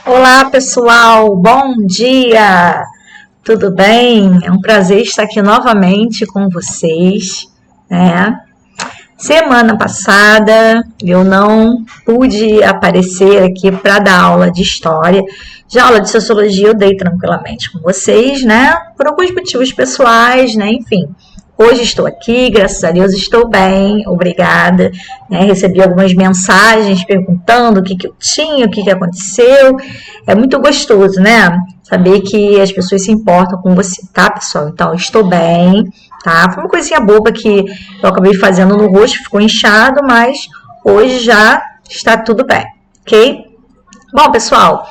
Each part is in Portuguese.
Olá, pessoal, bom dia! Tudo bem? É um prazer estar aqui novamente com vocês, né? Semana passada eu não pude aparecer aqui para dar aula de história. Já aula de sociologia eu dei tranquilamente com vocês, né? Por alguns motivos pessoais, né? Enfim. Hoje estou aqui, graças a Deus estou bem, obrigada. Recebi algumas mensagens perguntando o que eu tinha, o que aconteceu. É muito gostoso, né? Saber que as pessoas se importam com você, tá, pessoal? Então, estou bem, tá? Foi uma coisinha boba que eu acabei fazendo no rosto, ficou inchado, mas hoje já está tudo bem, ok? Bom, pessoal,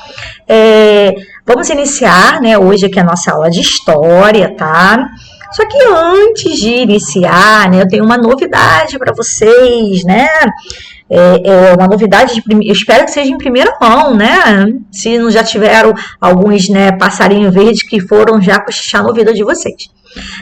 vamos iniciar, né, hoje aqui a nossa aula de história, tá? Só que antes de iniciar, né, eu tenho uma novidade para vocês, né? Uma novidade, eu espero que seja em primeira mão, né? Se não já tiveram alguns, né, passarinho verde que foram já cochichar no ouvido de vocês.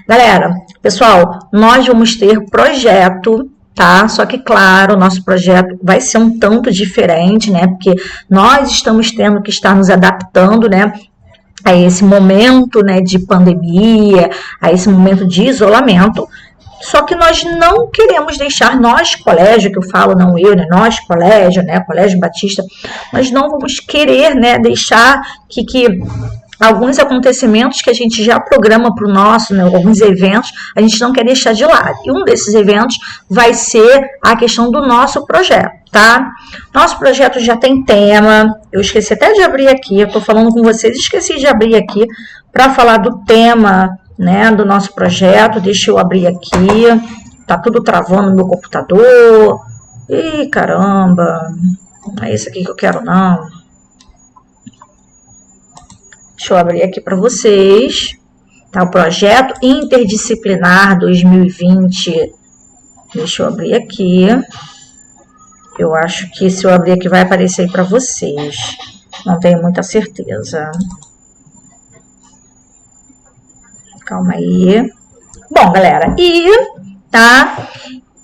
Galera, pessoal, nós vamos ter projeto, tá? Só que, claro, o nosso projeto vai ser um tanto diferente, né? Porque nós estamos tendo que estar nos adaptando, né? A esse momento, né, de pandemia, a esse momento de isolamento. Só que nós não queremos deixar, nós colégio, que eu falo, não eu, né, nós colégio, né, Colégio Batista, nós não vamos querer, né, deixar que alguns acontecimentos que a gente já programa para o nosso, né, alguns eventos, a gente não quer deixar de lado. E um desses eventos vai ser a questão do nosso projeto, tá? Nosso projeto já tem tema, eu esqueci até de abrir aqui, eu estou falando com vocês, esqueci de abrir aqui para falar do tema, né, do nosso projeto. Deixa eu abrir aqui, tá tudo travando no meu computador. Ih, caramba, não é isso aqui que eu quero, não. Deixa eu abrir aqui para vocês, tá? O projeto interdisciplinar 2020. Deixa eu abrir aqui. Eu acho que se eu abrir aqui vai aparecer aí para vocês. Não tenho muita certeza. Calma aí. Bom, galera, tá?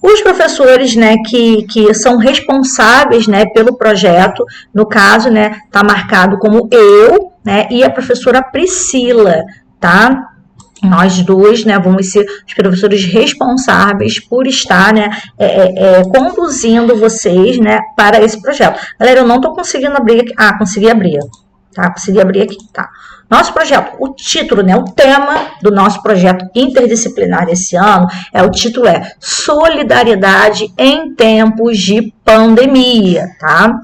Os professores, né, que são responsáveis, né, pelo projeto, no caso, né, tá marcado como eu, né, e a professora Priscila, tá? Nós dois, né, vamos ser os professores responsáveis por estar, né, conduzindo vocês, né, para esse projeto. Galera, eu não tô conseguindo abrir aqui. Ah, consegui abrir, tá? Consegui abrir aqui, tá? Nosso projeto, o título, né, o tema do nosso projeto interdisciplinar esse ano, o título é Solidariedade em Tempos de Pandemia, tá?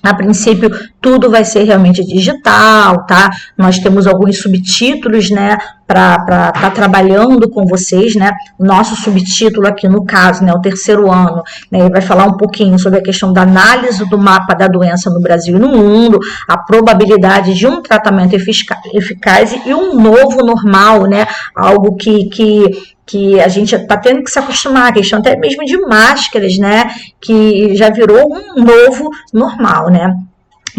A princípio, tudo vai ser realmente digital, tá? Nós temos alguns subtítulos, né, para estar trabalhando com vocês, né? O nosso subtítulo aqui, no caso, né, o terceiro ano, né, ele vai falar um pouquinho sobre a questão da análise do mapa da doença no Brasil e no mundo, a probabilidade de um tratamento eficaz e um novo normal, né? Algo que a gente está tendo que se acostumar, a questão até mesmo de máscaras, né, que já virou um novo normal, né.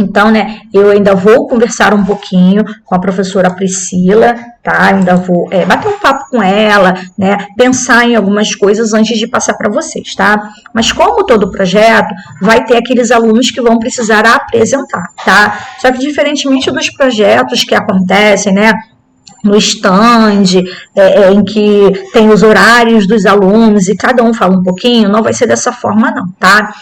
Então, né, eu ainda vou conversar um pouquinho com a professora Priscila, tá, ainda vou bater um papo com ela, né, pensar em algumas coisas antes de passar para vocês, tá. Mas como todo projeto, vai ter aqueles alunos que vão precisar apresentar, tá. Só que diferentemente dos projetos que acontecem, né, no stand, em que tem os horários dos alunos e cada um fala um pouquinho, não vai ser dessa forma não, tá?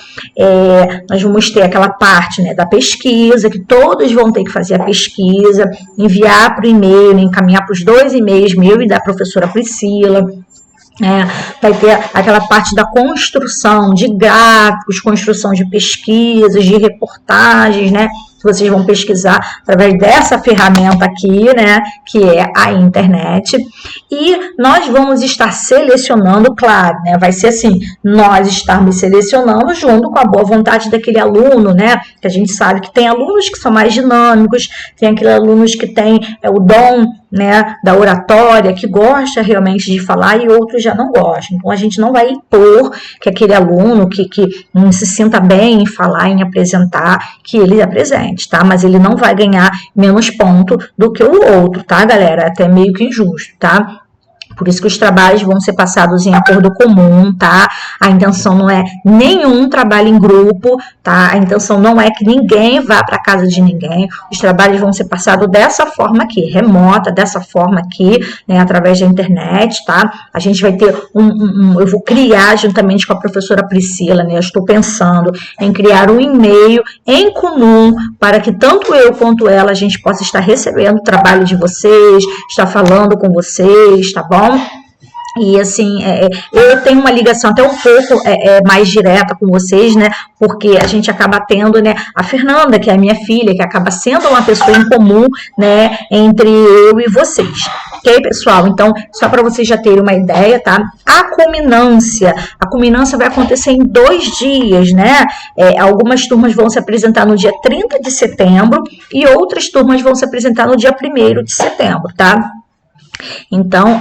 Nós vamos ter aquela parte, né, da pesquisa, que todos vão ter que fazer a pesquisa, enviar para o e-mail, encaminhar para os 2 e-mails, meu e da professora Priscila. Vai ter aquela parte da construção de gráficos, construção de pesquisas, de reportagens, né? Vocês vão pesquisar através dessa ferramenta aqui, né, que é a internet, e nós vamos estar selecionando, claro, né, vai ser assim, nós estarmos selecionando junto com a boa vontade daquele aluno, né, que a gente sabe que tem alunos que são mais dinâmicos, tem aqueles alunos que têm o dom, né, da oratória, que gosta realmente de falar e outros já não gostam. Então, a gente não vai impor que aquele aluno que não se sinta bem em falar, em apresentar, que ele apresente, tá? Mas ele não vai ganhar menos ponto do que o outro, tá, galera? É até meio que injusto, tá? Por isso que os trabalhos vão ser passados em acordo comum, tá? A intenção não é nenhum trabalho em grupo, tá? A intenção não é que ninguém vá para casa de ninguém. Os trabalhos vão ser passados dessa forma aqui, remota, dessa forma aqui, né? Através da internet, tá? A gente vai ter eu vou criar juntamente com a professora Priscila, né? Eu estou pensando em criar um e-mail em comum para que tanto eu quanto ela a gente possa estar recebendo o trabalho de vocês, estar falando com vocês, tá bom? E assim, eu tenho uma ligação até um pouco mais direta com vocês, né? Porque a gente acaba tendo, né, a Fernanda, que é a minha filha, que acaba sendo uma pessoa em comum, né, entre eu e vocês. Ok, pessoal? Então, só para vocês já terem uma ideia, tá? A culminância vai acontecer em 2 dias, né? Algumas turmas vão se apresentar no dia 30 de setembro e outras turmas vão se apresentar no dia 1º de setembro, tá? Então,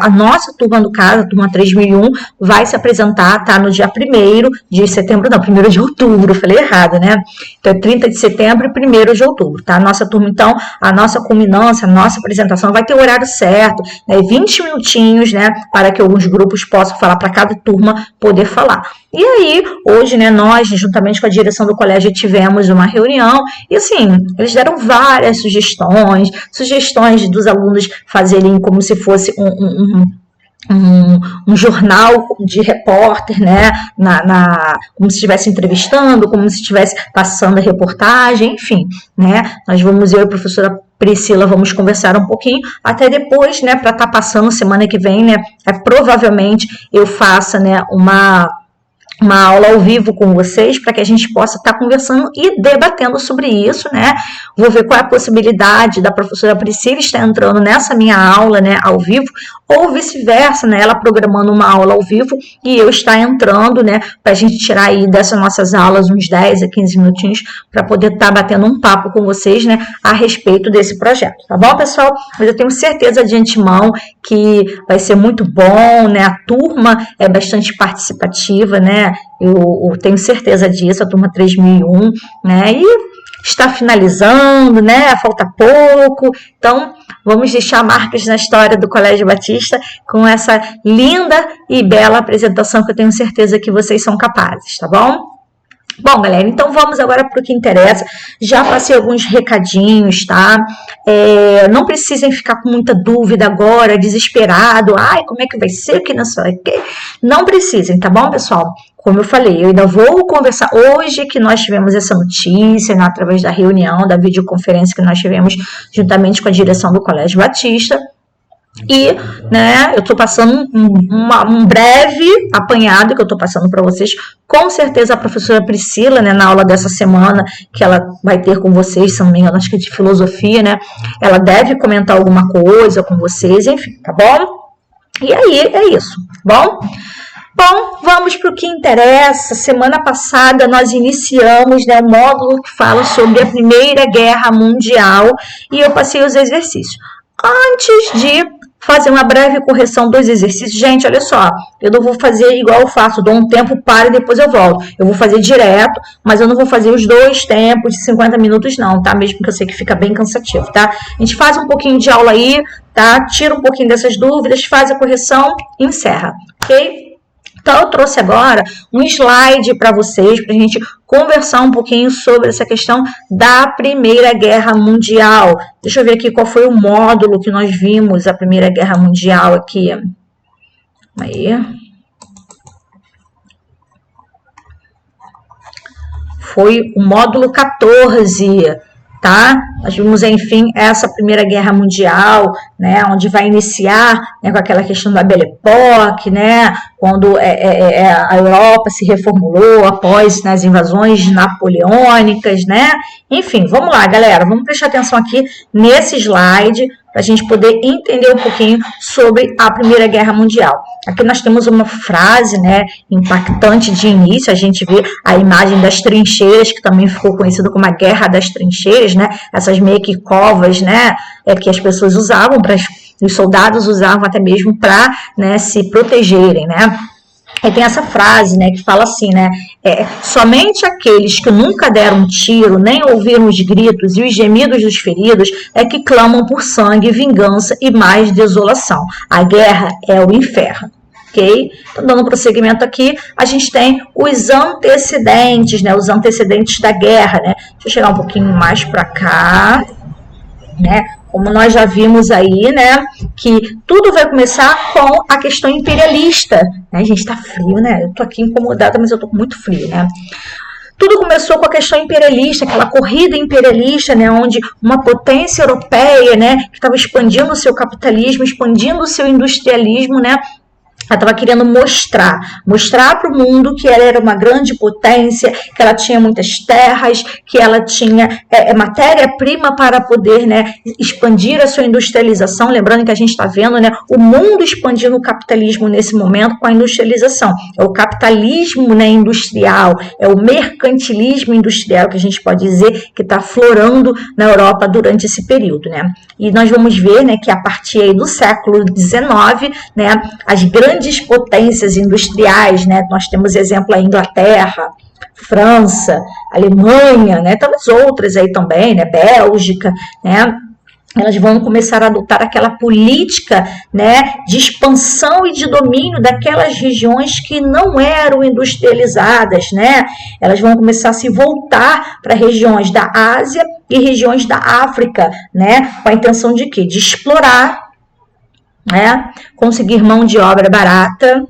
a nossa turma, no caso, a turma 3001, vai se apresentar, tá? No dia 1º de setembro, não, 1º de outubro, falei errado, né? Então, é 30 de setembro e 1º de outubro, tá? A nossa turma, então, a nossa culminância, a nossa apresentação vai ter o horário certo, né? 20 minutinhos, né? Para que alguns grupos possam falar, para cada turma poder falar. E aí, hoje, né, nós, juntamente com a direção do colégio, tivemos uma reunião e, assim, eles deram várias sugestões dos alunos fazerem como se fosse um jornal de repórter, né, como se estivesse entrevistando, como se estivesse passando a reportagem, enfim, né, eu e a professora Priscila vamos conversar um pouquinho, até depois, né, para estar passando semana que vem, né, provavelmente eu faça, né, uma aula ao vivo com vocês, para que a gente possa estar conversando e debatendo sobre isso, né? Vou ver qual é a possibilidade da professora Priscila estar entrando nessa minha aula, né, ao vivo, ou vice-versa, né, ela programando uma aula ao vivo e eu estar entrando, né, para a gente tirar aí dessas nossas aulas uns 10 a 15 minutinhos para poder estar batendo um papo com vocês, né, a respeito desse projeto, tá bom, pessoal? Mas eu tenho certeza de antemão que vai ser muito bom, né, a turma é bastante participativa, né, eu tenho certeza disso, a turma 3001, né, e está finalizando, né, falta pouco, então vamos deixar marcas na história do Colégio Batista com essa linda e bela apresentação que eu tenho certeza que vocês são capazes, tá bom? Bom, galera, então vamos agora para o que interessa. Já passei alguns recadinhos, tá? Não precisem ficar com muita dúvida agora, desesperado. Ai, como é que vai ser? Que não sei o quê. Não precisem, tá bom, pessoal? Como eu falei, eu ainda vou conversar hoje que nós tivemos essa notícia, né, através da reunião, da videoconferência que nós tivemos juntamente com a direção do Colégio Batista. E, né, eu estou passando um breve apanhado que eu estou passando para vocês. Com certeza a professora Priscila, né, na aula dessa semana, que ela vai ter com vocês, se não me engano, acho que é de filosofia, né, ela deve comentar alguma coisa com vocês, enfim, tá bom? E aí, é isso, tá bom? Bom, vamos para o que interessa. Semana passada nós iniciamos, né, o módulo que fala sobre a Primeira Guerra Mundial e eu passei os exercícios. Antes de fazer uma breve correção dos exercícios, gente, olha só, eu não vou fazer igual eu faço, dou um tempo, paro e depois eu volto. Eu vou fazer direto, mas eu não vou fazer os 2 tempos de 50 minutos não, tá? Mesmo que eu sei que fica bem cansativo, tá? A gente faz um pouquinho de aula aí, tá? Tira um pouquinho dessas dúvidas, faz a correção e encerra, ok? Então, eu trouxe agora um slide para vocês, para a gente conversar um pouquinho sobre essa questão da Primeira Guerra Mundial. Deixa eu ver aqui qual foi o módulo que nós vimos, a Primeira Guerra Mundial aqui. Aí. Foi o módulo 14, tá? Nós vimos, enfim, essa Primeira Guerra Mundial, né, onde vai iniciar, né, com aquela questão da Belle Époque, né, quando a Europa se reformulou após, né, as invasões napoleônicas, né, enfim, vamos lá, galera, vamos prestar atenção aqui nesse slide para a gente poder entender um pouquinho sobre a Primeira Guerra Mundial. Aqui nós temos uma frase, né, impactante de início, a gente vê a imagem das trincheiras, que também ficou conhecida como a Guerra das Trincheiras, né, essas meio que covas, né, que as pessoas usavam, os soldados usavam até mesmo para, né, se protegerem, né. E tem essa frase, né, que fala assim, né, somente aqueles que nunca deram um tiro, nem ouviram os gritos e os gemidos dos feridos, é que clamam por sangue, vingança e mais desolação. A guerra é o inferno. Ok? Então, dando prosseguimento aqui, a gente tem os antecedentes, né, os antecedentes da guerra, né. Deixa eu chegar um pouquinho mais para cá, né. Como nós já vimos aí, né, que tudo vai começar com a questão imperialista. Né? Gente, tá frio, né? Eu tô aqui incomodada, mas eu tô com muito frio, né? Tudo começou com a questão imperialista, aquela corrida imperialista, né, onde uma potência europeia, né, que estava expandindo o seu capitalismo, expandindo o seu industrialismo, né, ela estava querendo mostrar para o mundo que ela era uma grande potência, que ela tinha muitas terras, que ela tinha matéria-prima para poder, né, expandir a sua industrialização. Lembrando que a gente está vendo, né, o mundo expandindo o capitalismo nesse momento com a industrialização. É o capitalismo, né, industrial, é o mercantilismo industrial que a gente pode dizer que está aflorando na Europa durante esse período. Né? E nós vamos ver, né, que a partir aí do século XIX, né, as grandes potências industriais, né? Nós temos exemplo a Inglaterra, França, Alemanha, né? Temos outras aí também, né? Bélgica, né? Elas vão começar a adotar aquela política, né, de expansão e de domínio daquelas regiões que não eram industrializadas, né? Elas vão começar a se voltar para regiões da Ásia e regiões da África, né? Com a intenção de quê? De explorar, né? Conseguir mão de obra barata,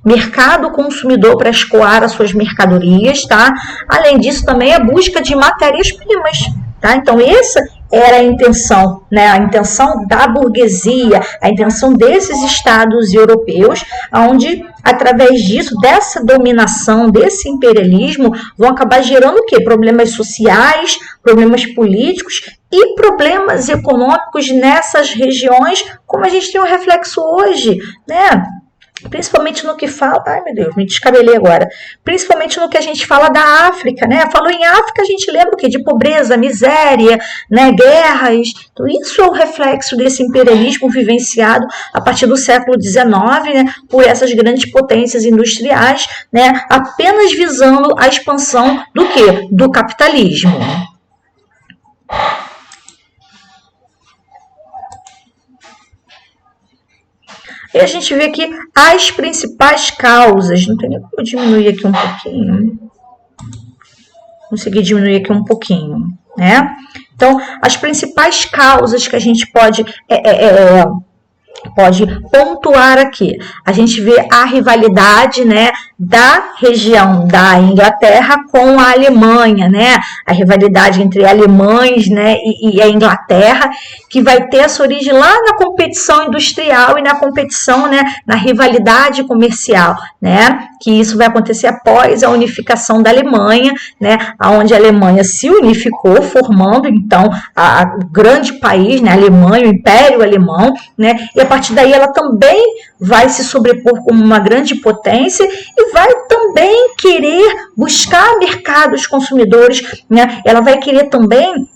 mercado consumidor para escoar as suas mercadorias, tá? Além disso, também a busca de matérias-primas, tá? Então, essa era a intenção, né? A intenção da burguesia, a intenção desses estados europeus, onde, através disso, dessa dominação, desse imperialismo, vão acabar gerando o quê? Problemas sociais, problemas políticos e problemas econômicos nessas regiões, como a gente tem um reflexo hoje, né? Principalmente no que fala, ai meu Deus, me descabelei agora, principalmente no que a gente fala da África, né? Falou em África, a gente lembra o quê? De pobreza, miséria, né? Guerras. Então, isso é o reflexo desse imperialismo vivenciado a partir do século XIX, né? Por essas grandes potências industriais, né? Apenas visando a expansão do quê? Do capitalismo. E a gente vê aqui as principais causas. Não tem nem como diminuir aqui um pouquinho. Consegui diminuir aqui um pouquinho, né? Então, as principais causas que a gente pode pontuar aqui. A gente vê a rivalidade, né, da região da Inglaterra com a Alemanha, né? A rivalidade entre alemães, né, e a Inglaterra, que vai ter essa origem lá na competição industrial e na competição, né, na rivalidade comercial, né? Que isso vai acontecer após a unificação da Alemanha, né? Onde a Alemanha se unificou, formando então o grande país, né? A Alemanha, o Império Alemão, né? E a partir daí ela também vai se sobrepor como uma grande potência e vai também querer buscar mercados consumidores, né? Ela vai querer também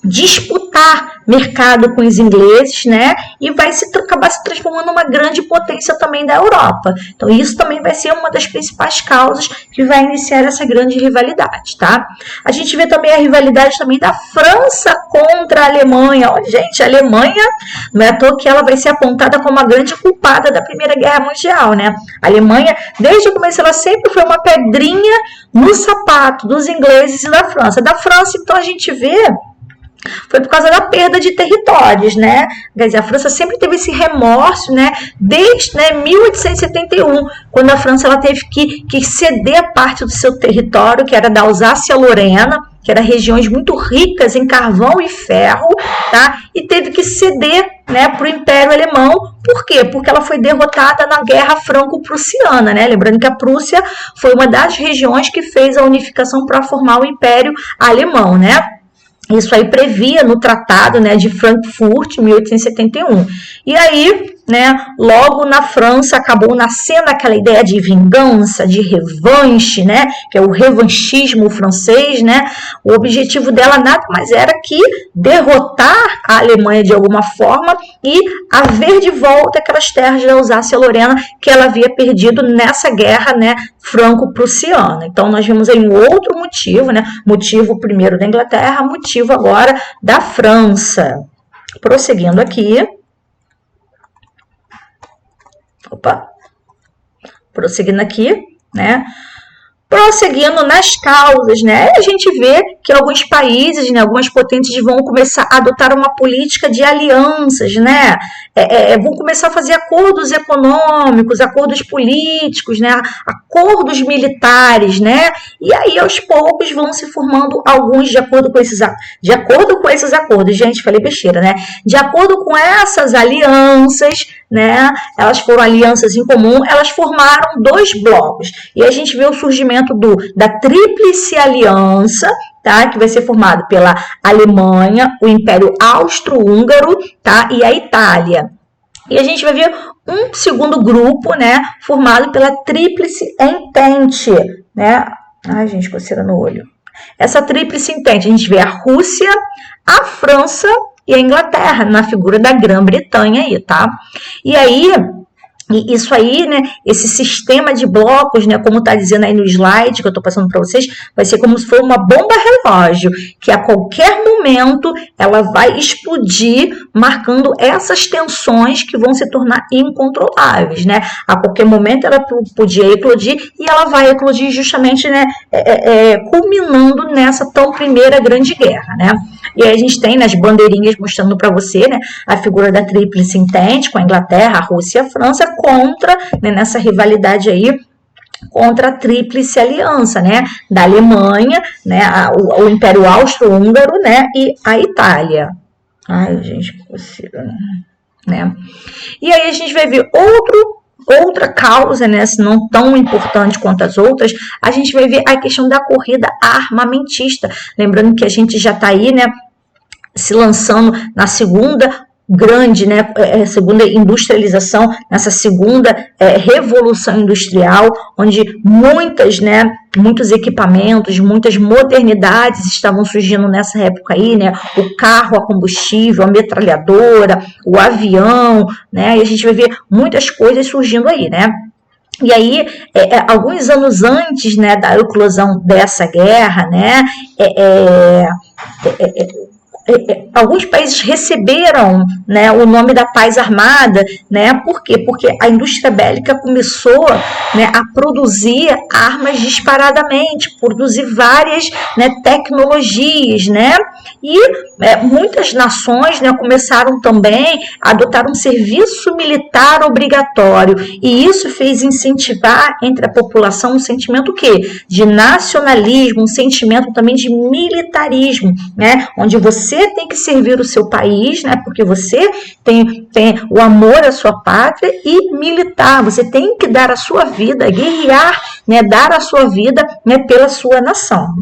disputar mercado com os ingleses, né? E vai acabar se transformando numa grande potência também da Europa. Então, isso também vai ser uma das principais causas que vai iniciar essa grande rivalidade, tá? A gente vê também a rivalidade também da França contra a Alemanha. Ó, gente, a Alemanha, não é à toa que ela vai ser apontada como a grande culpada da Primeira Guerra Mundial, né? A Alemanha, desde o começo, ela sempre foi uma pedrinha no sapato dos ingleses e da França. Da França, então, a gente vê foi por causa da perda de territórios, né? Quer dizer, a França sempre teve esse remorso, né? Desde 1871, quando a França ela teve que ceder parte do seu território, que era da Alsácia-Lorena, que eram regiões muito ricas em carvão e ferro, tá? E teve que ceder, né, para o Império Alemão. Por quê? Porque ela foi derrotada na Guerra Franco-Prussiana, né? Lembrando que a Prússia foi uma das regiões que fez a unificação para formar o Império Alemão, né? Isso aí previa no Tratado, né, de Frankfurt, 1871. E aí, né, logo na França acabou nascendo aquela ideia de vingança, de revanche, né, que é o revanchismo francês, né. O objetivo dela nada mais era que derrotar a Alemanha de alguma forma e haver de volta aquelas terras da Alsácia-Lorena que ela havia perdido nessa guerra, né, franco-prussiana. Então nós vimos aí um outro motivo, né, motivo primeiro da Inglaterra, motivo agora da França. Prosseguindo aqui. Prosseguindo aqui, né? Prosseguindo nas causas, né? A gente vê que alguns países, né, algumas potências vão começar a adotar uma política de alianças, né? Vão começar a fazer acordos econômicos, acordos políticos, né? Acordos militares, né? E aí aos poucos vão se formando alguns de acordo com esses acordos. Gente, falei besteira, né? De acordo com essas alianças, né? Elas foram alianças em comum, elas formaram dois blocos. E a gente vê o surgimento da Tríplice Aliança, tá? Que vai ser formado pela Alemanha, o Império Austro-Húngaro, tá? E a Itália. E a gente vai ver um segundo grupo, né? Formado pela Tríplice Entente, né? Ai, gente, coceira no olho. Essa Tríplice Entente, a gente vê a Rússia, a França e a Inglaterra, na figura da Grã-Bretanha aí, tá? E aí, isso aí, né, esse sistema de blocos, né, como está dizendo aí no slide que eu estou passando para vocês, vai ser como se fosse uma bomba relógio, que a qualquer momento ela vai explodir, marcando essas tensões que vão se tornar incontroláveis, né? A qualquer momento ela podia eclodir e ela vai eclodir justamente, né, culminando nessa tão primeira grande guerra, né? E aí a gente tem nas bandeirinhas mostrando para você, né, a figura da Tríplice Entente com a Inglaterra, a Rússia e a França contra, né, nessa rivalidade aí, contra a Tríplice Aliança, né, da Alemanha, né, o Império Austro-Húngaro, né, e a Itália. Ai, gente, né? E aí a gente vai ver outra causa, né, se não tão importante quanto as outras, a gente vai ver a questão da corrida armamentista. Lembrando que a gente já está aí, né, se lançando na segunda grande, né, segunda industrialização, nessa segunda revolução industrial, onde muitos equipamentos, muitas modernidades estavam surgindo nessa época aí, né, o carro a combustível, a metralhadora, o avião, né, e a gente vai ver muitas coisas surgindo aí, né. E aí, alguns anos antes, né, da eclosão dessa guerra, né, alguns países receberam, né, o nome da paz armada, né? Por quê? Porque a indústria bélica começou, né, a produzir armas disparadamente, produzir várias, né, tecnologias, né? E muitas nações, né, começaram também a adotar um serviço militar obrigatório, e isso fez incentivar entre a população um sentimento o quê? De nacionalismo, um sentimento também de militarismo, né? Onde você tem que servir o seu país, né? Porque você tem o amor à sua pátria, e militar, você tem que dar a sua vida, guerrear, né? Dar a sua vida, né, pela sua nação.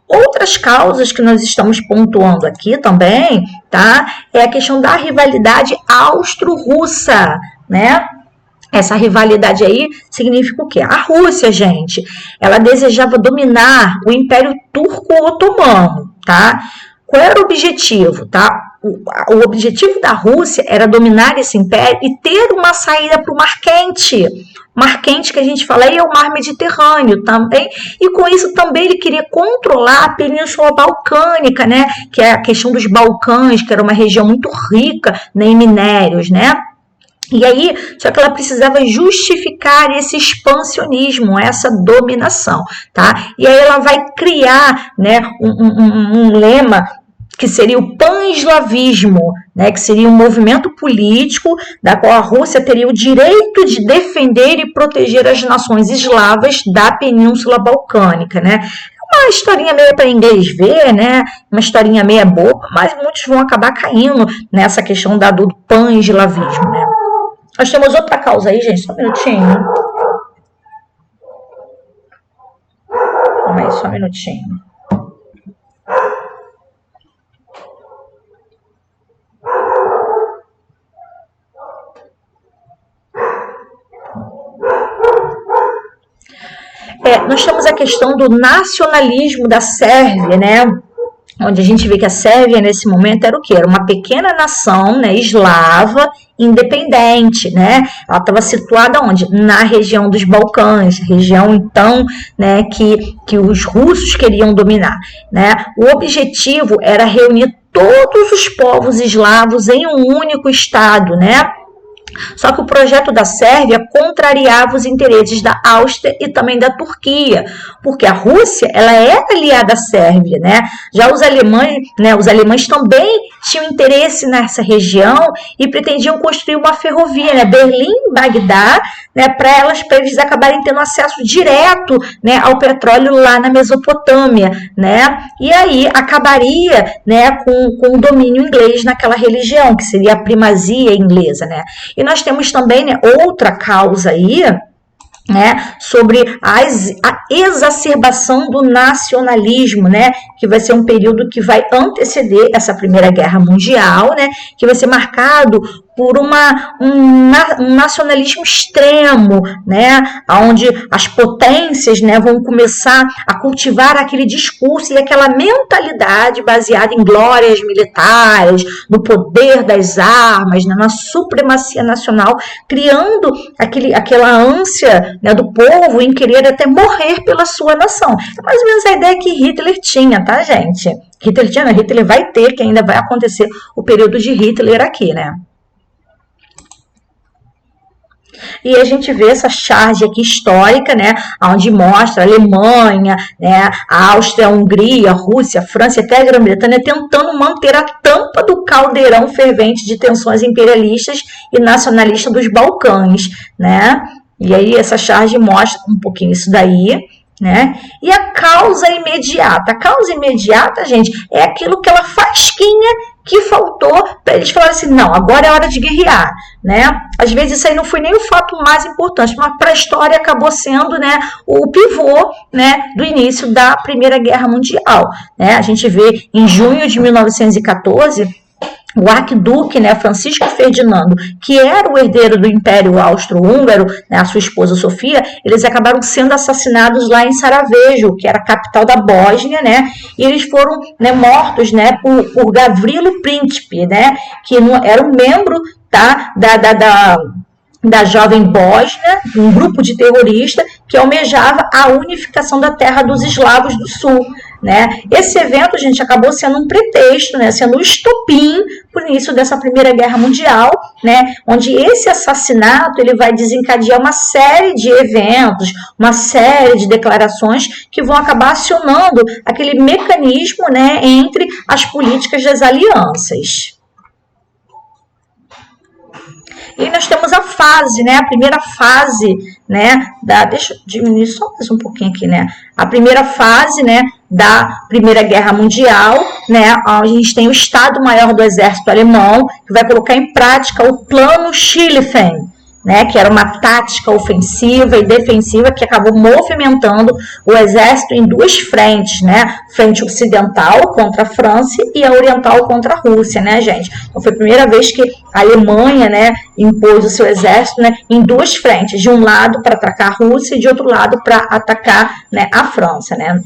Outras causas que nós estamos pontuando aqui também, tá? É a questão da rivalidade austro-russa, né? Essa rivalidade aí significa o quê? A Rússia, gente, ela desejava dominar o Império Turco-Otomano, tá? Qual era o objetivo, tá? O objetivo da Rússia era dominar esse império e ter uma saída para o Mar Quente. Mar Quente que a gente fala aí é o Mar Mediterrâneo também, e com isso também ele queria controlar a Península Balcânica, né? Que é a questão dos Balcãs, que era uma região muito rica, né, em minérios, né? E aí, só que ela precisava justificar esse expansionismo, essa dominação, tá? E aí ela vai criar, né, um lema que seria o pan-eslavismo, né, que seria um movimento político da qual a Rússia teria o direito de defender e proteger as nações eslavas da Península Balcânica, né? Uma historinha meio para inglês ver, né? Uma historinha meio boba, mas muitos vão acabar caindo nessa questão do pan-eslavismo, né? Nós temos outra causa aí, gente, só um minutinho. Calma aí, só um minutinho. Nós temos a questão do nacionalismo da Sérvia, né? Onde a gente vê que a Sérvia, nesse momento, era o quê? Era uma pequena nação, né, eslava, independente, né? Ela estava situada onde? Na região dos Balcãs, região, então, né, que os russos queriam dominar, né? O objetivo era reunir todos os povos eslavos em um único estado, né? Só que o projeto da Sérvia contrariava os interesses da Áustria e também da Turquia, porque a Rússia, ela era aliada à Sérvia, né? Já os alemães também tinham interesse nessa região e pretendiam construir uma ferrovia, né? Berlim-Bagdá, né? Para eles acabarem tendo acesso direto, né, ao petróleo lá na Mesopotâmia, né? E aí acabaria, né, com o domínio inglês naquela região, que seria a primazia inglesa, né? E nós temos também, né, outra causa aí, né, sobre a exacerbação do nacionalismo, né, que vai ser um período que vai anteceder essa Primeira Guerra Mundial, né, que vai ser marcado por um nacionalismo extremo, né, onde as potências, né, vão começar a cultivar aquele discurso e aquela mentalidade baseada em glórias militares, no poder das armas, né, na supremacia nacional, criando aquela ânsia, né, do povo em querer até morrer pela sua nação. É mais ou menos a ideia que Hitler tinha, tá, gente? Hitler vai ter, que ainda vai acontecer o período de Hitler aqui, né? E a gente vê essa charge aqui histórica, né, onde mostra a Alemanha, né, a Áustria, a Hungria, a Rússia, a França e até a Grã-Bretanha tentando manter a tampa do caldeirão fervente de tensões imperialistas e nacionalistas dos Balcãs, né? E aí essa charge mostra um pouquinho isso daí, né? E a causa imediata. A causa imediata, gente, é aquilo que ela fasquinha que faltou para eles falarem assim, não, agora é hora de guerrear, né? Às vezes isso aí não foi nem o fato mais importante, mas para a história acabou sendo, né, o pivô, né, do início da Primeira Guerra Mundial, né? A gente vê em junho de 1914, o arquiduque, né, Francisco Ferdinando, que era o herdeiro do Império Austro-Húngaro, né, a sua esposa Sofia, eles acabaram sendo assassinados lá em Sarajevo, que era a capital da Bósnia, né, e eles foram, né, mortos, né, por Gavrilo Príncipe, né, que era um membro, tá, da Jovem Bósnia, um grupo de terroristas que almejava a unificação da terra dos eslavos do sul, né? Esse evento, gente, acabou sendo um pretexto, né? Sendo um estopim para o início dessa Primeira Guerra Mundial, né? Onde esse assassinato ele vai desencadear uma série de eventos, uma série de declarações que vão acabar acionando aquele mecanismo, né, entre as políticas das alianças. E nós temos a fase, né? A primeira fase, né? Deixa eu diminuir só mais um pouquinho aqui, né? A primeira fase, né? Da Primeira Guerra Mundial, né? Onde a gente tem o Estado-Maior do Exército Alemão, que vai colocar em prática o Plano Schlieffen, né, que era uma tática ofensiva e defensiva que acabou movimentando o exército em duas frentes, né, frente ocidental contra a França e a oriental contra a Rússia, né, gente. Então foi a primeira vez que a Alemanha, né, impôs o seu exército, né, em duas frentes, de um lado para atacar a Rússia e de outro lado para atacar, né, a França, né.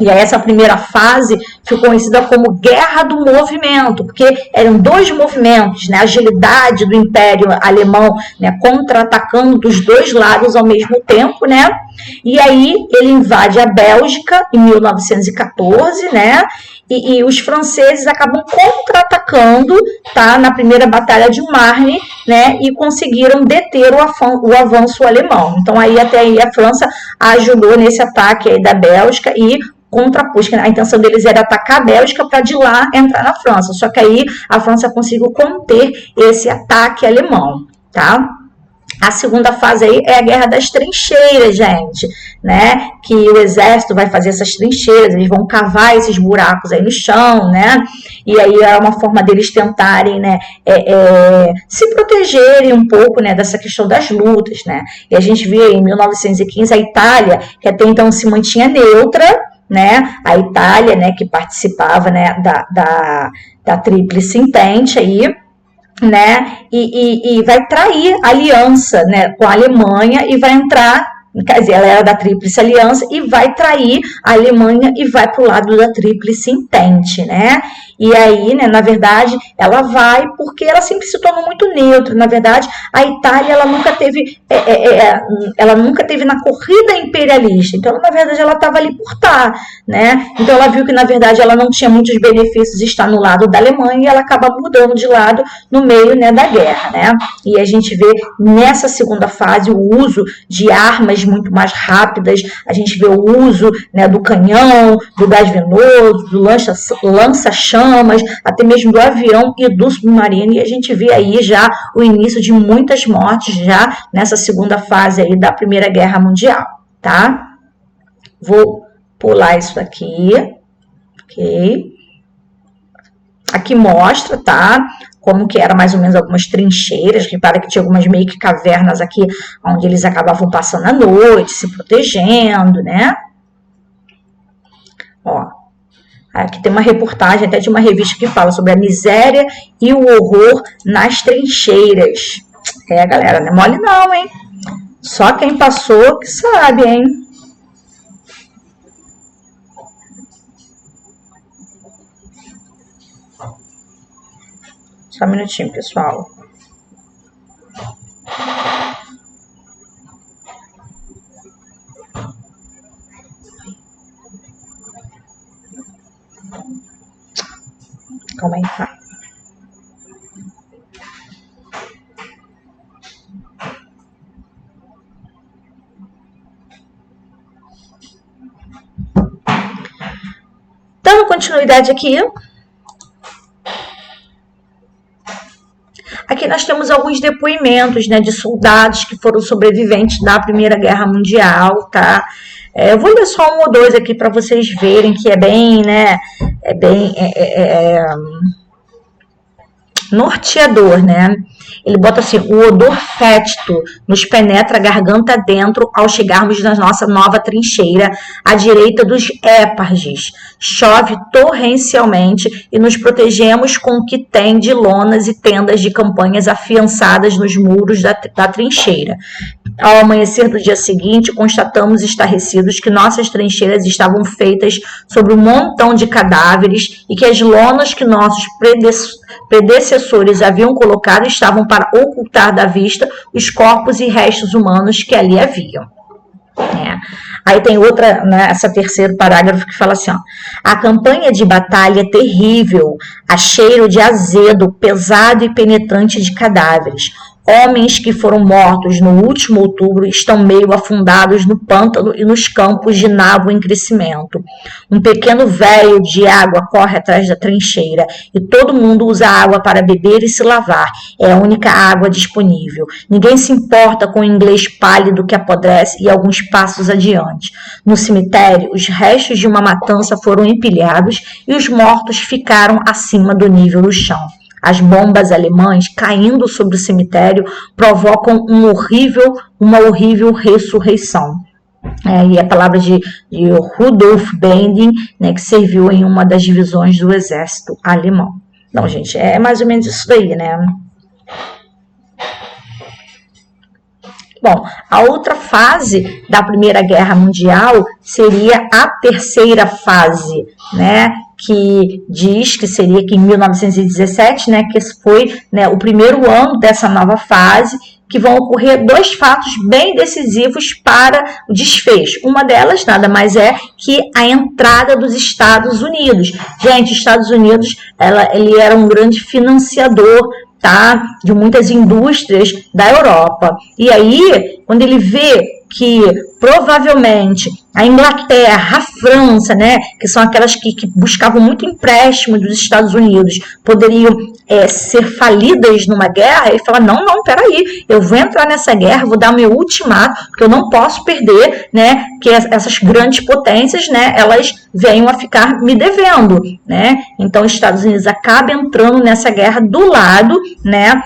E aí essa primeira fase ficou conhecida como Guerra do Movimento, porque eram dois movimentos, né? A agilidade do Império Alemão, né, contra-atacando dos dois lados ao mesmo tempo, né? E aí ele invade a Bélgica em 1914, né? E os franceses acabam contra-atacando, tá, na primeira Batalha de Marne, né, e conseguiram deter o avanço alemão. Então aí até aí a França ajudou nesse ataque aí da Bélgica e contrapôs, a intenção deles era atacar a Bélgica para de lá entrar na França, só que aí a França conseguiu conter esse ataque alemão, tá? A segunda fase aí é a Guerra das Trincheiras, gente, né? Que o exército vai fazer essas trincheiras, eles vão cavar esses buracos aí no chão, né? E aí é uma forma deles tentarem, né, se protegerem um pouco, né, dessa questão das lutas, né? E a gente vê aí, em 1915 a Itália, que até então se mantinha neutra, né? A Itália, né, que participava, né, da Tríplice Entente aí, né, e vai trair a aliança, né, com a Alemanha e vai entrar quer dizer, ela era da Tríplice Aliança e vai trair a Alemanha e vai para o lado da Tríplice Entente, né? E aí, né, na verdade, ela vai porque ela sempre se tornou muito neutra. Na verdade, a Itália ela nunca teve na corrida imperialista. Então, na verdade, ela estava ali por estar, né? Então, ela viu que, na verdade, ela não tinha muitos benefícios de estar no lado da Alemanha e ela acaba mudando de lado no meio, né, da guerra, né? E a gente vê nessa segunda fase o uso de armas muito mais rápidas. A gente vê o uso, né, do canhão, do gás venoso, do lança-chamas, até mesmo do avião e do submarino, e a gente vê aí já o início de muitas mortes já nessa segunda fase aí da Primeira Guerra Mundial, tá? Vou pular isso aqui, ok? Aqui mostra, tá? Como que era mais ou menos algumas trincheiras, repara que tinha algumas meio que cavernas aqui, onde eles acabavam passando a noite, se protegendo, né? Ó, aqui tem uma reportagem até de uma revista que fala sobre a miséria e o horror nas trincheiras. É, galera, não é mole não, hein? Só quem passou que sabe, hein? Só um minutinho, pessoal. Calma aí, tá? Dando continuidade aqui. Aqui nós temos alguns depoimentos, né, de soldados que foram sobreviventes da Primeira Guerra Mundial, tá? Eu vou ler só um ou dois aqui para vocês verem que é bem, né, norteador, né? Ele bota assim: o odor fétido nos penetra a garganta dentro ao chegarmos na nossa nova trincheira à direita dos Éparges. Chove torrencialmente e nos protegemos com o que tem de lonas e tendas de campanhas afiançadas nos muros da trincheira. Ao amanhecer do dia seguinte, constatamos estarrecidos que nossas trincheiras estavam feitas sobre um montão de cadáveres e que as lonas que nossos predecessores haviam colocado estavam para ocultar da vista os corpos e restos humanos que ali haviam. Aí tem outra, né, essa terceiro parágrafo que fala assim, ó: a campanha de batalha é terrível, a cheiro de azedo, pesado e penetrante de cadáveres. Homens que foram mortos no último outubro estão meio afundados no pântano e nos campos de nabo em crescimento. Um pequeno véio de água corre atrás da trincheira e todo mundo usa água para beber e se lavar. É a única água disponível. Ninguém se importa com o inglês pálido que apodrece e alguns passos adiante. No cemitério, os restos de uma matança foram empilhados e os mortos ficaram acima do nível do chão. As bombas alemãs caindo sobre o cemitério provocam uma horrível ressurreição. E a palavra de Rudolf Bending, né, que serviu em uma das divisões do exército alemão. Então, gente, é mais ou menos isso daí, né? Bom, a outra fase da Primeira Guerra Mundial seria a terceira fase, né? Que diz que seria que em 1917, né, que esse foi, né, o primeiro ano dessa nova fase, que vão ocorrer dois fatos bem decisivos para o desfecho. Uma delas nada mais é que a entrada dos Estados Unidos. Gente, os Estados Unidos, ele era um grande financiador, tá, de muitas indústrias da Europa. E aí, quando ele vê que provavelmente a Inglaterra, a França, né, que são aquelas que buscavam muito empréstimo dos Estados Unidos, poderiam ser falidas numa guerra, ele fala, não, peraí, eu vou entrar nessa guerra, vou dar meu ultimato, porque eu não posso perder, né, que essas grandes potências, né, elas venham a ficar me devendo, né, então os Estados Unidos acabam entrando nessa guerra do lado, né,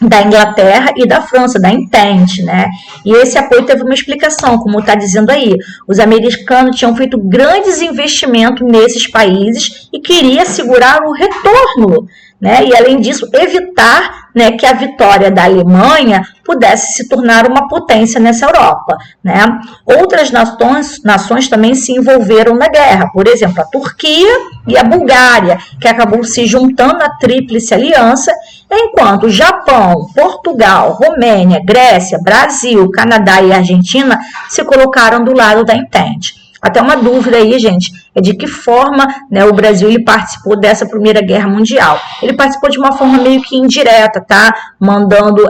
da Inglaterra e da França, da Entente, né? E esse apoio teve uma explicação, como está dizendo aí. Os americanos tinham feito grandes investimentos nesses países e queria assegurar o retorno, né? E além disso, evitar, né, que a vitória da Alemanha pudesse se tornar uma potência nessa Europa, né? Outras nações também se envolveram na guerra, por exemplo, a Turquia e a Bulgária, que acabou se juntando à Tríplice Aliança, enquanto Japão, Portugal, Romênia, Grécia, Brasil, Canadá e Argentina se colocaram do lado da Entente. Até uma dúvida aí, gente, é de que forma, né, o Brasil ele participou dessa Primeira Guerra Mundial. Ele participou de uma forma meio que indireta, tá? Mandando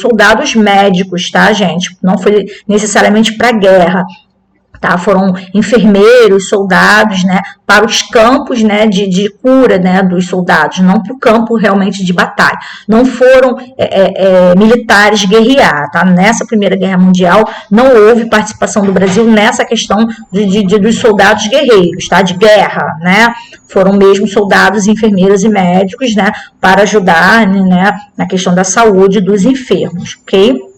soldados médicos, tá, gente? Não foi necessariamente para a guerra. Tá, foram enfermeiros, soldados, né, para os campos, né, de cura, né, dos soldados, não para o campo realmente de batalha. Não foram militares guerrear, tá? Nessa Primeira Guerra Mundial não houve participação do Brasil nessa questão dos soldados guerreiros, tá? De guerra, né? Foram mesmo soldados, enfermeiros e médicos, né, para ajudar, né, na questão da saúde dos enfermos, ok?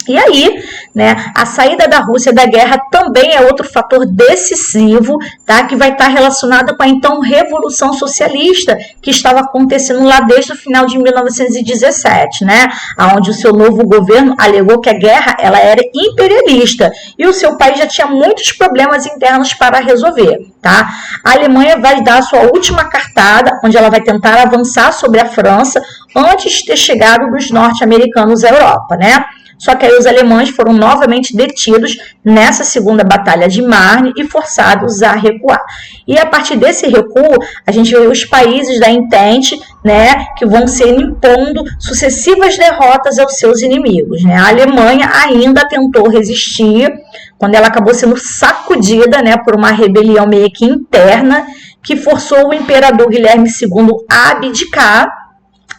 E aí, né, a saída da Rússia da guerra também é outro fator decisivo, tá, que vai estar relacionado com a então Revolução Socialista, que estava acontecendo lá desde o final de 1917, né, onde o seu novo governo alegou que a guerra ela era imperialista e o seu país já tinha muitos problemas internos para resolver. Tá? A Alemanha vai dar a sua última cartada, onde ela vai tentar avançar sobre a França antes de ter chegado os norte-americanos à Europa, né? Só que aí os alemães foram novamente detidos nessa segunda batalha de Marne e forçados a recuar. E a partir desse recuo, a gente vê os países da Entente, né, que vão ser impondo sucessivas derrotas aos seus inimigos, né? A Alemanha ainda tentou resistir, quando ela acabou sendo sacudida, né, por uma rebelião meio que interna, que forçou o imperador Guilherme II a abdicar.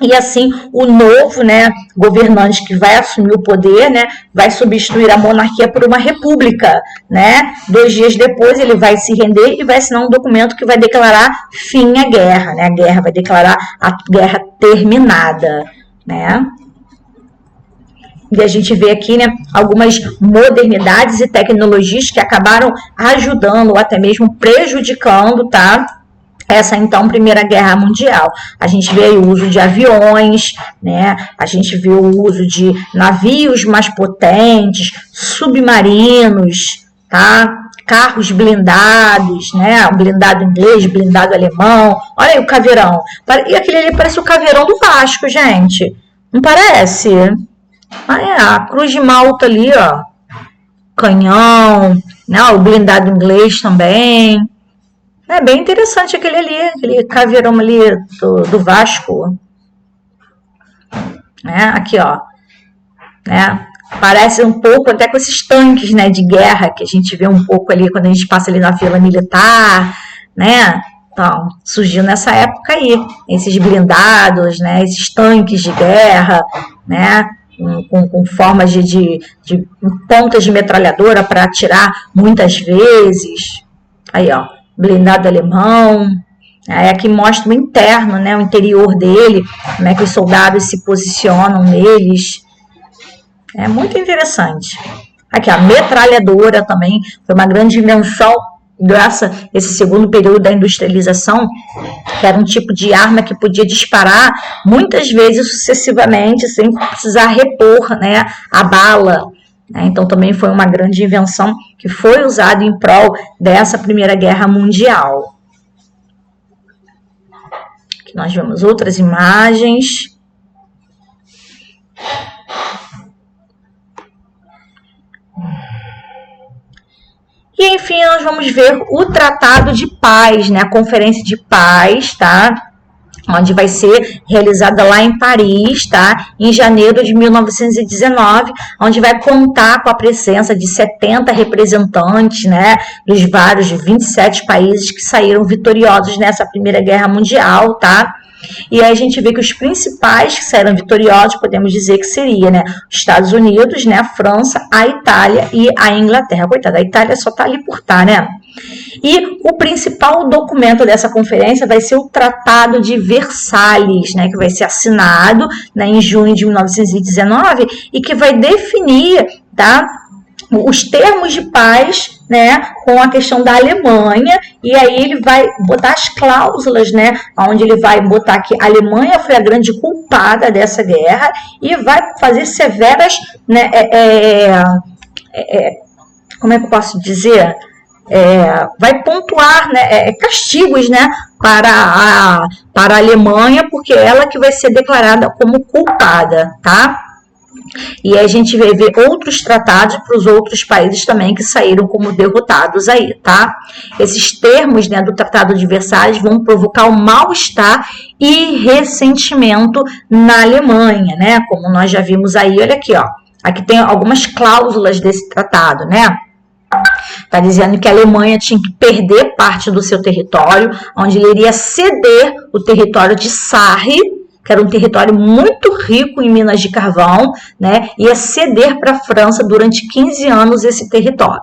E assim, o novo, né, governante que vai assumir o poder, né, vai substituir a monarquia por uma república, né? 2 dias depois ele vai se render e vai assinar um documento que vai declarar fim à guerra, né? A guerra vai declarar a guerra terminada, né? E a gente vê aqui, né, algumas modernidades e tecnologias que acabaram ajudando ou até mesmo prejudicando, tá? Essa, então, Primeira Guerra Mundial. A gente vê aí o uso de aviões, né? A gente vê o uso de navios mais potentes, submarinos, tá? Carros blindados, né? O blindado inglês, blindado alemão. Olha aí o caveirão. E aquele ali parece o caveirão do Vasco, gente. Não parece? A Cruz de Malta ali, ó. Canhão, né? O blindado inglês também. É bem interessante aquele ali, aquele caveirão ali do Vasco. Né? Aqui, ó. Né? Parece um pouco até com esses tanques, né, de guerra que a gente vê um pouco ali quando a gente passa ali na Vila Militar, né? Então, surgiu nessa época aí, esses blindados, né, esses tanques de guerra, né? Com formas de pontas de metralhadora para atirar muitas vezes. Aí, ó. Blindado alemão, aí aqui mostra o interno, né, o interior dele, como é que os soldados se posicionam neles. É muito interessante. Aqui, a metralhadora também foi uma grande invenção, graças a esse segundo período da industrialização, que era um tipo de arma que podia disparar muitas vezes sucessivamente, sem precisar repor, né, a bala. Então também foi uma grande invenção que foi usada em prol dessa Primeira Guerra Mundial. Aqui nós vemos outras imagens. E enfim, nós vamos ver o Tratado de Paz, né? A Conferência de Paz, tá? Onde vai ser realizada lá em Paris, tá? Em janeiro de 1919, onde vai contar com a presença de 70 representantes, né, dos vários 27 países que saíram vitoriosos nessa Primeira Guerra Mundial, tá? E aí a gente vê que os principais que saíram vitoriosos, podemos dizer que seria, né, os Estados Unidos, né, a França, a Itália e a Inglaterra. Coitada, a Itália só tá ali por tá, né? E o principal documento dessa conferência vai ser o Tratado de Versalhes, né, que vai ser assinado, né, em junho de 1919 e que vai definir, tá, os termos de paz né, com a questão da Alemanha, e aí ele vai botar as cláusulas, né, onde ele vai botar que a Alemanha foi a grande culpada dessa guerra e vai fazer severas, né, como é que eu posso dizer? Vai pontuar, né, castigos, né, para a Alemanha, porque ela que vai ser declarada como culpada, tá? E a gente vai ver outros tratados para os outros países também que saíram como derrotados aí, tá? Esses termos, né, do Tratado de Versalhes vão provocar um mal-estar e ressentimento na Alemanha, né? Como nós já vimos aí, olha aqui, ó. Aqui tem algumas cláusulas desse tratado, né? Está dizendo que a Alemanha tinha que perder parte do seu território, onde ele iria ceder o território de Sarre, que era um território muito rico em minas de carvão, né? Ia ceder para a França durante 15 anos esse território.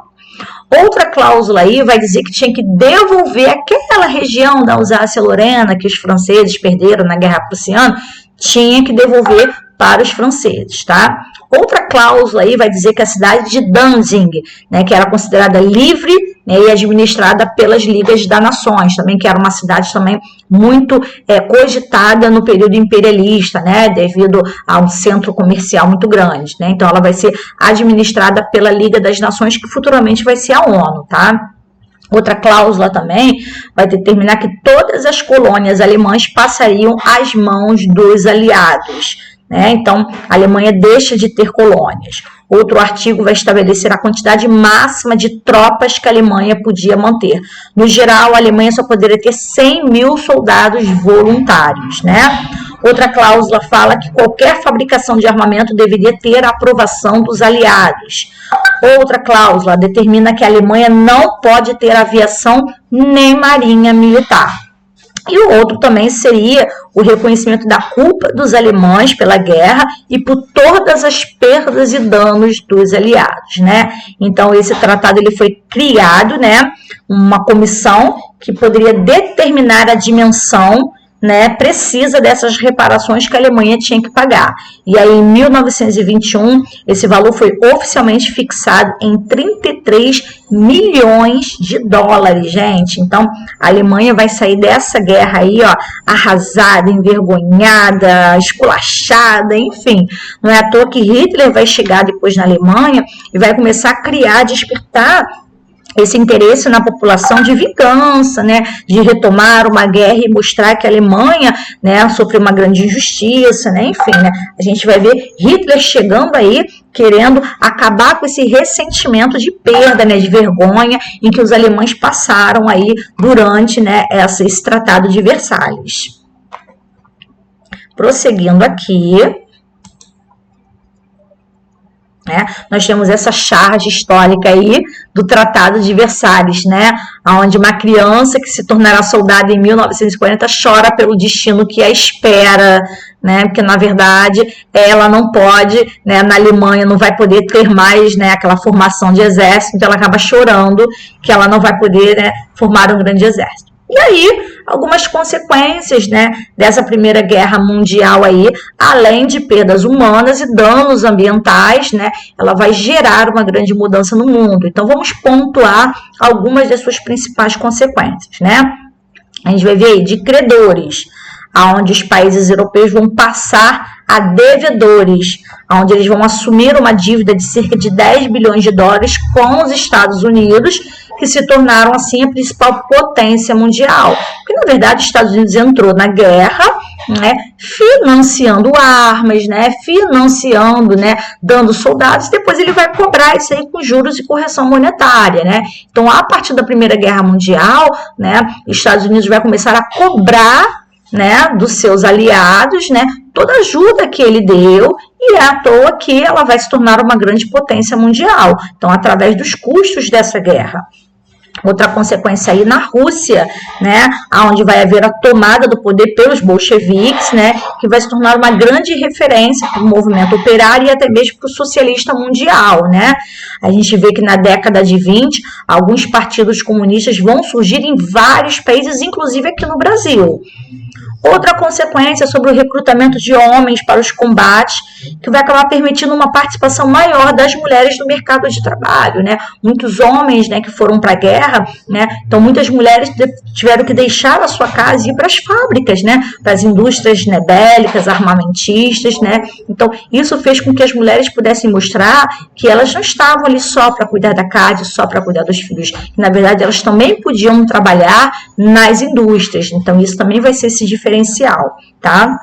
Outra cláusula aí vai dizer que tinha que devolver aquela região da Alsácia-Lorena que os franceses perderam na Guerra Prussiana, tinha que devolver para os franceses, tá? Outra cláusula aí vai dizer que a cidade de Danzig, né, que era considerada livre, né, e administrada pelas Ligas das Nações, também que era uma cidade também muito cogitada no período imperialista, né, devido a um centro comercial muito grande, né? Então ela vai ser administrada pela Liga das Nações, que futuramente vai ser a ONU, tá? Outra cláusula também vai determinar que todas as colônias alemãs passariam às mãos dos aliados, né? Então, a Alemanha deixa de ter colônias. Outro artigo vai estabelecer a quantidade máxima de tropas que a Alemanha podia manter. No geral, a Alemanha só poderia ter 100 mil soldados voluntários, né? Outra cláusula fala que qualquer fabricação de armamento deveria ter a aprovação dos aliados. Outra cláusula determina que a Alemanha não pode ter aviação nem marinha militar. E o outro também seria o reconhecimento da culpa dos alemães pela guerra e por todas as perdas e danos dos aliados, né? Então, esse tratado ele foi criado, né? Uma comissão que poderia determinar a dimensão, né, precisa dessas reparações que a Alemanha tinha que pagar. E aí, em 1921, esse valor foi oficialmente fixado em 33 milhões de dólares, gente. Então, a Alemanha vai sair dessa guerra aí, ó, arrasada, envergonhada, esculachada, enfim. Não é à toa que Hitler vai chegar depois na Alemanha e vai começar a criar, despertar esse interesse na população de vingança, né, de retomar uma guerra e mostrar que a Alemanha, né, sofreu uma grande injustiça, né, enfim, né, a gente vai ver Hitler chegando aí, querendo acabar com esse ressentimento de perda, né, de vergonha em que os alemães passaram aí durante, né, esse Tratado de Versalhes. Prosseguindo aqui, né, nós temos essa charge histórica aí do Tratado de Versalhes, né, onde uma criança que se tornará soldado em 1940 chora pelo destino que a espera, né, porque na verdade ela não pode, né, na Alemanha não vai poder ter mais, né, aquela formação de exército, então ela acaba chorando que ela não vai poder, né, formar um grande exército. E aí, algumas consequências, né, dessa Primeira Guerra Mundial aí, além de perdas humanas e danos ambientais, né, ela vai gerar uma grande mudança no mundo. Então, vamos pontuar algumas das suas principais consequências, né? A gente vai ver aí de credores, onde os países europeus vão passar a devedores, onde eles vão assumir uma dívida de cerca de 10 bilhões de dólares com os Estados Unidos, que se tornaram assim a principal potência mundial. Porque, na verdade, os Estados Unidos entrou na guerra, né, financiando armas, né, financiando, né, dando soldados, depois ele vai cobrar isso aí com juros e correção monetária, né? Então, a partir da Primeira Guerra Mundial, né, os Estados Unidos vai começar a cobrar, né, dos seus aliados, né, toda a ajuda que ele deu, e é à toa que ela vai se tornar uma grande potência mundial. Então, através dos custos dessa guerra. Outra consequência aí na Rússia, né, onde vai haver a tomada do poder pelos bolcheviques, né, que vai se tornar uma grande referência para o movimento operário e até mesmo para o socialista mundial, né. A gente vê que na década de 20, alguns partidos comunistas vão surgir em vários países, inclusive aqui no Brasil. Outra consequência sobre o recrutamento de homens para os combates que vai acabar permitindo uma participação maior das mulheres no mercado de trabalho, né? Muitos homens, né, que foram para a guerra, né? Então muitas mulheres tiveram que deixar a sua casa e ir para as fábricas, né? Para as indústrias, né, bélicas, armamentistas, né? Então isso fez com que as mulheres pudessem mostrar que elas não estavam ali só para cuidar da casa, só para cuidar dos filhos, que na verdade elas também podiam trabalhar nas indústrias. Então isso também vai ser esse diferencial, tá?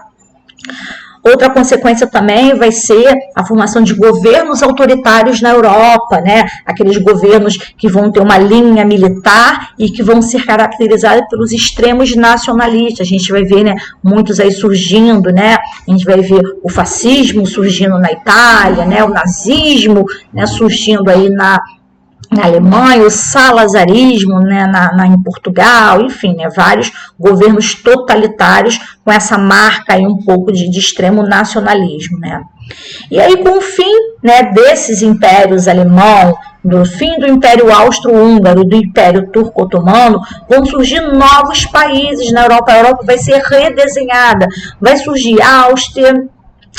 Outra consequência também vai ser a formação de governos autoritários na Europa, né? Aqueles governos que vão ter uma linha militar e que vão ser caracterizados pelos extremos nacionalistas. A gente vai ver, né, muitos aí surgindo, né? A gente vai ver o fascismo surgindo na Itália, né? O nazismo, né, surgindo aí na Alemanha, o salazarismo, né, em Portugal, enfim, né, vários governos totalitários com essa marca aí um pouco de extremo nacionalismo, né. E aí, com o fim, né, desses impérios alemão, do fim do Império Austro-Húngaro, do Império Turco-Otomano, vão surgir novos países na Europa. A Europa vai ser redesenhada, vai surgir a Áustria,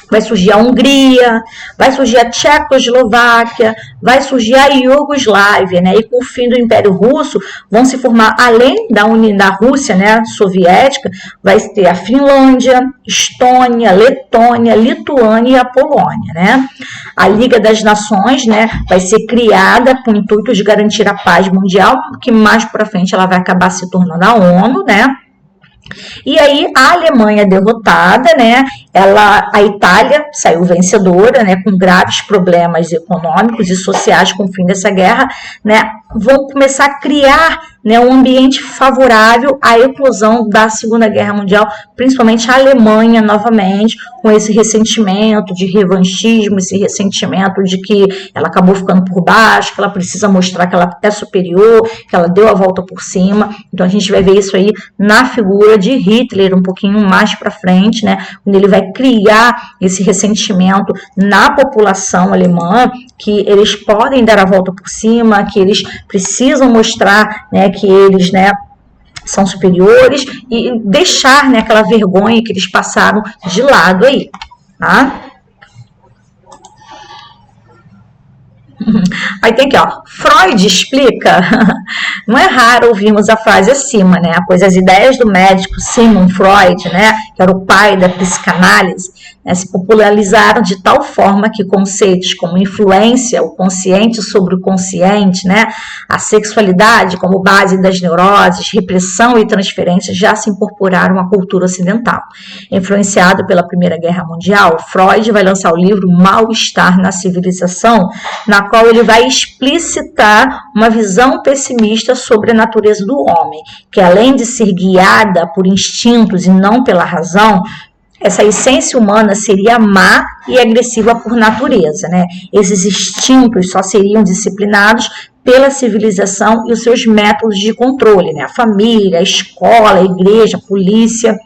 vai surgir a Hungria, vai surgir a Tchecoslováquia, vai surgir a Iugoslávia, né? E com o fim do Império Russo, vão se formar, além da Rússia, né, soviética, vai ter a Finlândia, Estônia, Letônia, Lituânia e a Polônia, né? A Liga das Nações, né, vai ser criada com o intuito de garantir a paz mundial, que mais para frente ela vai acabar se tornando a ONU, né? E aí a Alemanha derrotada, né? A Itália saiu vencedora, né? Com graves problemas econômicos e sociais com o fim dessa guerra, né? Vão começar a criar, né, um ambiente favorável à eclosão da Segunda Guerra Mundial, principalmente a Alemanha novamente, com esse ressentimento de revanchismo, esse ressentimento de que ela acabou ficando por baixo, que ela precisa mostrar que ela é superior, que ela deu a volta por cima. Então a gente vai ver isso aí na figura de Hitler um pouquinho mais para frente, né, quando ele vai criar esse ressentimento na população alemã, que eles podem dar a volta por cima, que eles precisam mostrar, né, que eles, né, são superiores e deixar, né, aquela vergonha que eles passaram de lado aí, tá? Aí tem aqui, ó, Freud explica, não é raro ouvirmos a frase acima, né, pois as ideias do médico Sigmund Freud, né, que era o pai da psicanálise, né, se popularizaram de tal forma que conceitos como influência, o consciente sobre o consciente, né, a sexualidade como base das neuroses, repressão e transferência já se incorporaram à cultura ocidental. Influenciado pela Primeira Guerra Mundial, Freud vai lançar o livro Mal-Estar na Civilização, na qual ele vai explicitar uma visão pessimista sobre a natureza do homem, que além de ser guiada por instintos e não pela razão, essa essência humana seria má e agressiva por natureza, né? Esses instintos só seriam disciplinados pela civilização e os seus métodos de controle, né? A família, a escola, a igreja, a polícia.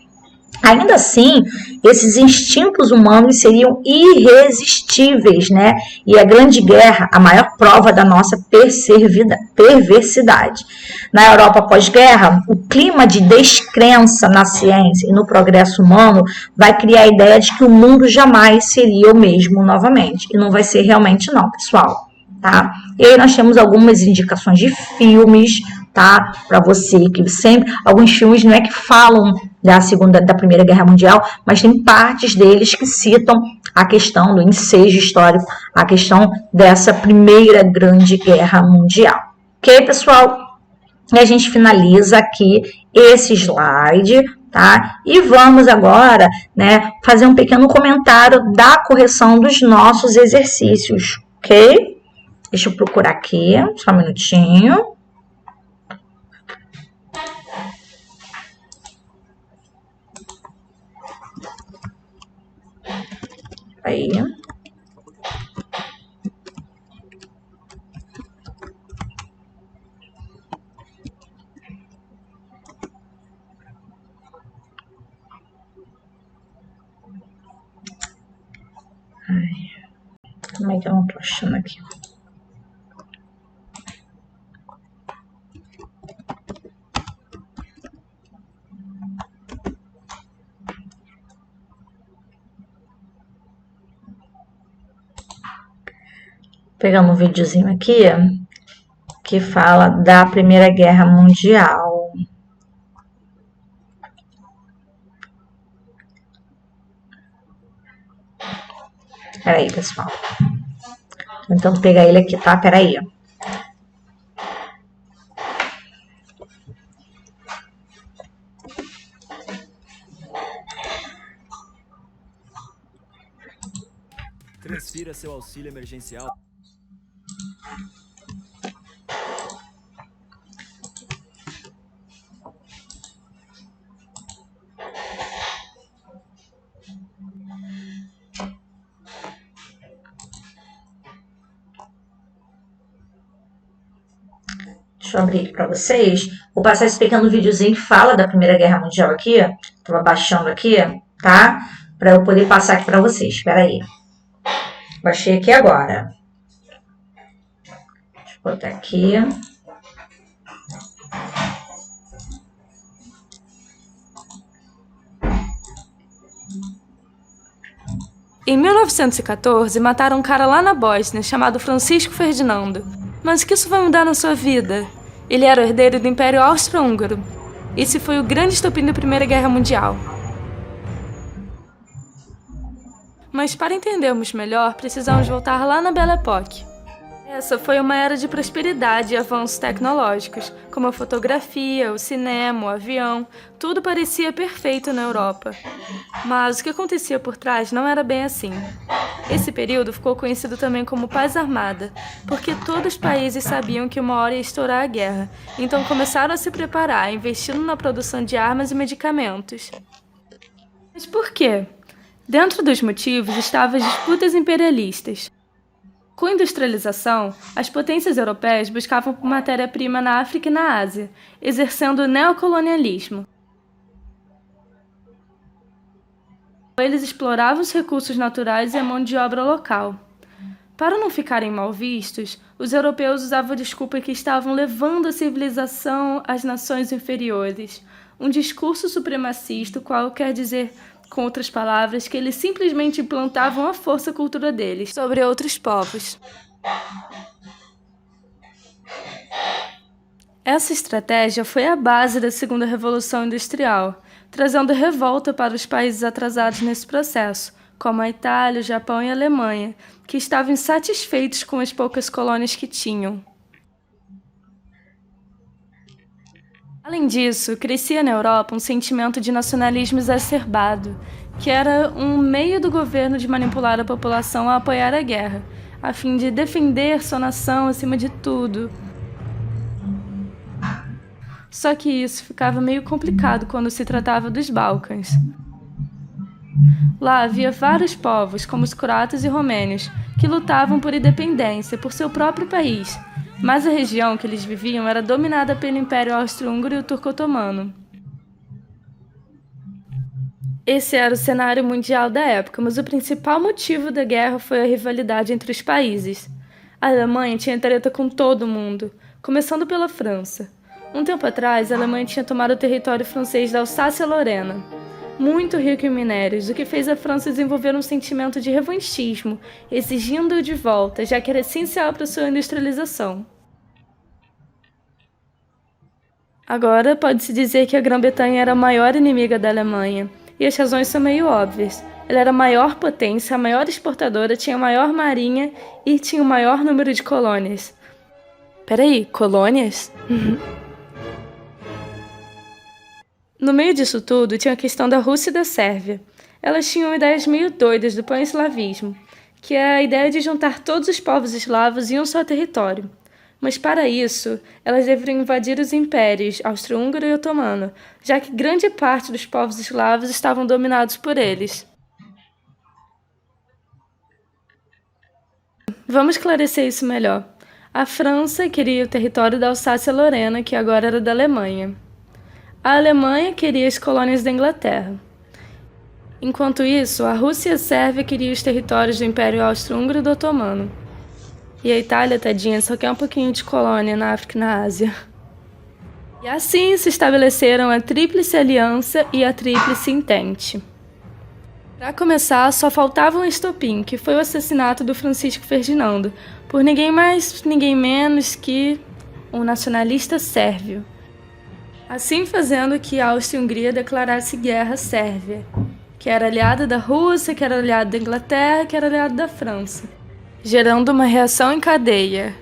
Ainda assim, esses instintos humanos seriam irresistíveis, né? E a Grande Guerra, a maior prova da nossa perversidade. Na Europa pós-guerra, o clima de descrença na ciência e no progresso humano vai criar a ideia de que o mundo jamais seria o mesmo novamente. E não vai ser realmente não, pessoal. Tá? E aí nós temos algumas indicações de filmes, tá? Para você que sempre alguns filmes não é que falam da Primeira Guerra Mundial, mas tem partes deles que citam a questão do ensejo histórico, a questão dessa Primeira Grande Guerra Mundial. Ok, pessoal? E a gente finaliza aqui esse slide, tá? E vamos agora, né, fazer um pequeno comentário da correção dos nossos exercícios, ok? Deixa eu procurar aqui, só um minutinho. Aí. Como é que eu não tô achando aqui? Pegando um videozinho aqui que fala da Primeira Guerra Mundial. Peraí, pessoal. Tô tentando pegar ele aqui, tá? Peraí. Transfira seu auxílio emergencial. Deixa eu abrir aqui para vocês. Vou passar esse pequeno videozinho que fala da Primeira Guerra Mundial aqui. Estava baixando aqui, tá? Para eu poder passar aqui para vocês. Espera aí. Baixei aqui agora. Deixa eu botar aqui. Em 1914, mataram um cara lá na Bósnia chamado Francisco Ferdinando. Mas o que isso vai mudar na sua vida? Ele era o herdeiro do Império Austro-Húngaro. Esse foi o grande estopim da Primeira Guerra Mundial. Mas para entendermos melhor, precisamos voltar lá na Belle Époque. Essa foi uma era de prosperidade e avanços tecnológicos, como a fotografia, o cinema, o avião, tudo parecia perfeito na Europa. Mas o que acontecia por trás não era bem assim. Esse período ficou conhecido também como Paz Armada, porque todos os países sabiam que uma hora ia estourar a guerra, então começaram a se preparar, investindo na produção de armas e medicamentos. Mas por quê? Dentro dos motivos estavam as disputas imperialistas. Com a industrialização, as potências europeias buscavam por matéria-prima na África e na Ásia, exercendo o neocolonialismo. Eles exploravam os recursos naturais e a mão de obra local. Para não ficarem mal vistos, os europeus usavam a desculpa que estavam levando a civilização às nações inferiores, um discurso supremacista, o qual quer dizer, com outras palavras, que eles simplesmente implantavam à força a cultura deles sobre outros povos. Essa estratégia foi a base da Segunda Revolução Industrial, trazendo revolta para os países atrasados nesse processo, como a Itália, o Japão e a Alemanha, que estavam insatisfeitos com as poucas colônias que tinham. Além disso, crescia na Europa um sentimento de nacionalismo exacerbado, que era um meio do governo de manipular a população a apoiar a guerra, a fim de defender sua nação acima de tudo. Só que isso ficava meio complicado quando se tratava dos Balcãs. Lá havia vários povos, como os croatas e romênios, que lutavam por independência, por seu próprio país, mas a região que eles viviam era dominada pelo Império Austro-Húngaro e o Turco-Otomano. Esse era o cenário mundial da época, mas o principal motivo da guerra foi a rivalidade entre os países. A Alemanha tinha treta com todo mundo, começando pela França. Um tempo atrás, a Alemanha tinha tomado o território francês da Alsácia-Lorena, muito rico em minérios, o que fez a França desenvolver um sentimento de revanchismo, exigindo-o de volta, já que era essencial para sua industrialização. Agora, pode-se dizer que a Grã-Bretanha era a maior inimiga da Alemanha, e as razões são meio óbvias. Ela era a maior potência, a maior exportadora, tinha a maior marinha e tinha o maior número de colônias. Peraí, colônias? No meio disso tudo, tinha a questão da Rússia e da Sérvia. Elas tinham ideias meio doidas do pan-eslavismo, que é a ideia de juntar todos os povos eslavos em um só território. Mas para isso, elas deveriam invadir os impérios austro-húngaro e otomano, já que grande parte dos povos eslavos estavam dominados por eles. Vamos esclarecer isso melhor. A França queria o território da Alsácia-Lorena, que agora era da Alemanha. A Alemanha queria as colônias da Inglaterra. Enquanto isso, a Rússia e a Sérvia queriam os territórios do Império Austro-Húngaro e do Otomano. E a Itália, tadinha, só quer um pouquinho de colônia na África e na Ásia. E assim se estabeleceram a Tríplice Aliança e a Tríplice Entente. Para começar, só faltava um estopim, que foi o assassinato do Francisco Ferdinando, por ninguém mais, ninguém menos que um nacionalista sérvio. Assim fazendo que a Áustria-Hungria declarasse guerra à Sérvia, que era aliada da Rússia, que era aliada da Inglaterra, que era aliada da França, gerando uma reação em cadeia.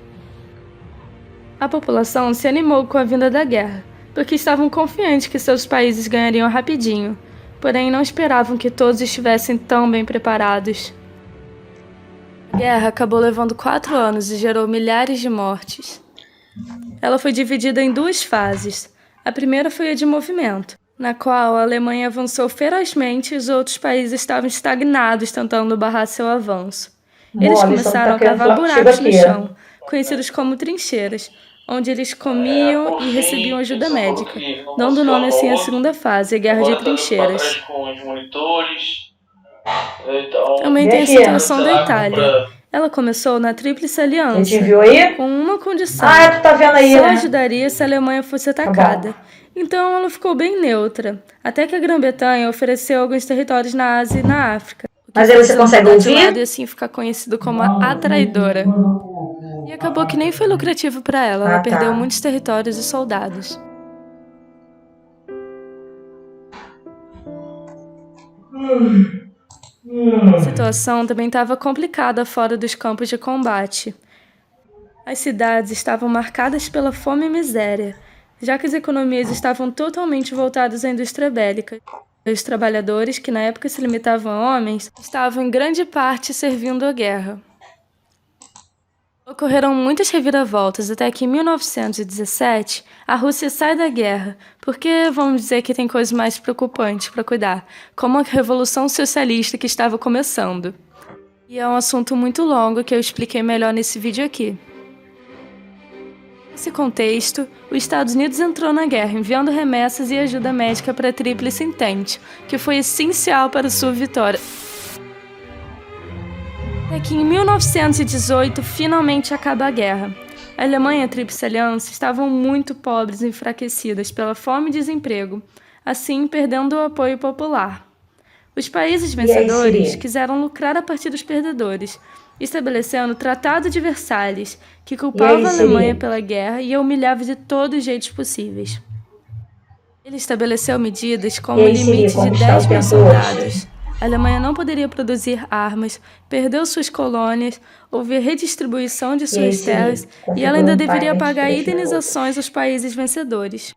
A população se animou com a vinda da guerra, porque estavam confiantes que seus países ganhariam rapidinho, porém não esperavam que todos estivessem tão bem preparados. A guerra acabou levando 4 anos e gerou milhares de mortes. Ela foi dividida em 2 fases. A primeira foi a de movimento, na qual a Alemanha avançou ferozmente e os outros países estavam estagnados tentando barrar seu avanço. Eles começaram a cavar buracos no chão, conhecidos como trincheiras, onde eles comiam e recebiam ajuda médica, dando nome assim à segunda fase, a Guerra de Trincheiras. Também tem a situação da Itália. Ela começou na Tríplice Aliança, com uma condição: tu tá vendo aí, só né? ajudaria se a Alemanha fosse atacada. Então ela ficou bem neutra, até que a Grã-Bretanha ofereceu alguns territórios na Ásia e na África. Mas aí você consegue ouvir? E assim ficar conhecido como a traidora. E acabou que nem foi lucrativo para ela, ela perdeu muitos territórios e soldados. A situação também estava complicada fora dos campos de combate. As cidades estavam marcadas pela fome e miséria, já que as economias estavam totalmente voltadas à indústria bélica. Os trabalhadores, que na época se limitavam a homens, estavam em grande parte servindo à guerra. Ocorreram muitas reviravoltas até que em 1917 a Rússia sai da guerra, porque vamos dizer que tem coisas mais preocupantes para cuidar, como a Revolução Socialista que estava começando. E é um assunto muito longo que eu expliquei melhor nesse vídeo aqui. Nesse contexto, os Estados Unidos entrou na guerra enviando remessas e ajuda médica para a Tríplice Entente, que foi essencial para sua vitória. Até que em 1918 finalmente acaba a guerra. A Alemanha e a Tríplice Aliança estavam muito pobres e enfraquecidas pela fome e desemprego, assim perdendo o apoio popular. Os países vencedores quiseram lucrar a partir dos perdedores, estabelecendo o Tratado de Versalhes, que culpava a Alemanha pela guerra e a humilhava de todos os jeitos possíveis. Ele estabeleceu medidas como o limite de 10 mil soldados. A Alemanha não poderia produzir armas, perdeu suas colônias, houve redistribuição de suas terras e ela ainda deveria pagar indenizações aos países vencedores.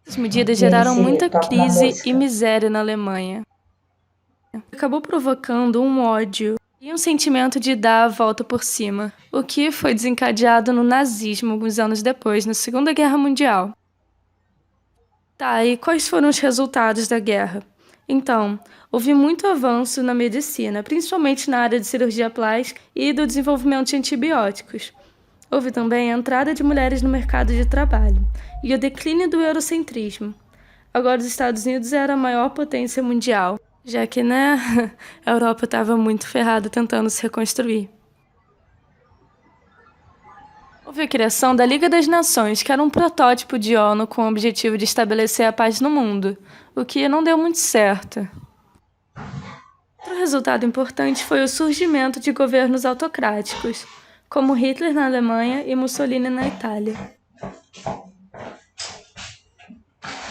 Essas medidas geraram muita crise e miséria na Alemanha. Acabou provocando um ódio e um sentimento de dar a volta por cima, o que foi desencadeado no nazismo alguns anos depois, na Segunda Guerra Mundial. Tá, e quais foram os resultados da guerra? Então, houve muito avanço na medicina, principalmente na área de cirurgia plástica e do desenvolvimento de antibióticos. Houve também a entrada de mulheres no mercado de trabalho e o declínio do eurocentrismo. Agora os Estados Unidos era a maior potência mundial, já que, a Europa estava muito ferrada tentando se reconstruir. Houve a criação da Liga das Nações, que era um protótipo de ONU com o objetivo de estabelecer a paz no mundo, o que não deu muito certo. Outro resultado importante foi o surgimento de governos autocráticos, como Hitler na Alemanha e Mussolini na Itália.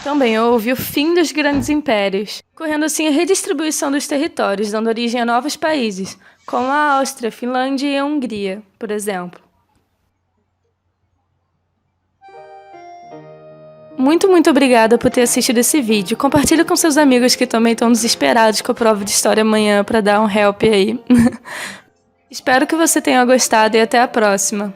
Também houve o fim dos grandes impérios, ocorrendo assim a redistribuição dos territórios, dando origem a novos países, como a Áustria, a Finlândia e a Hungria, por exemplo. Muito obrigada por ter assistido esse vídeo. Compartilhe com seus amigos que também estão desesperados com a prova de história amanhã para dar um help aí. Espero que você tenha gostado e até a próxima.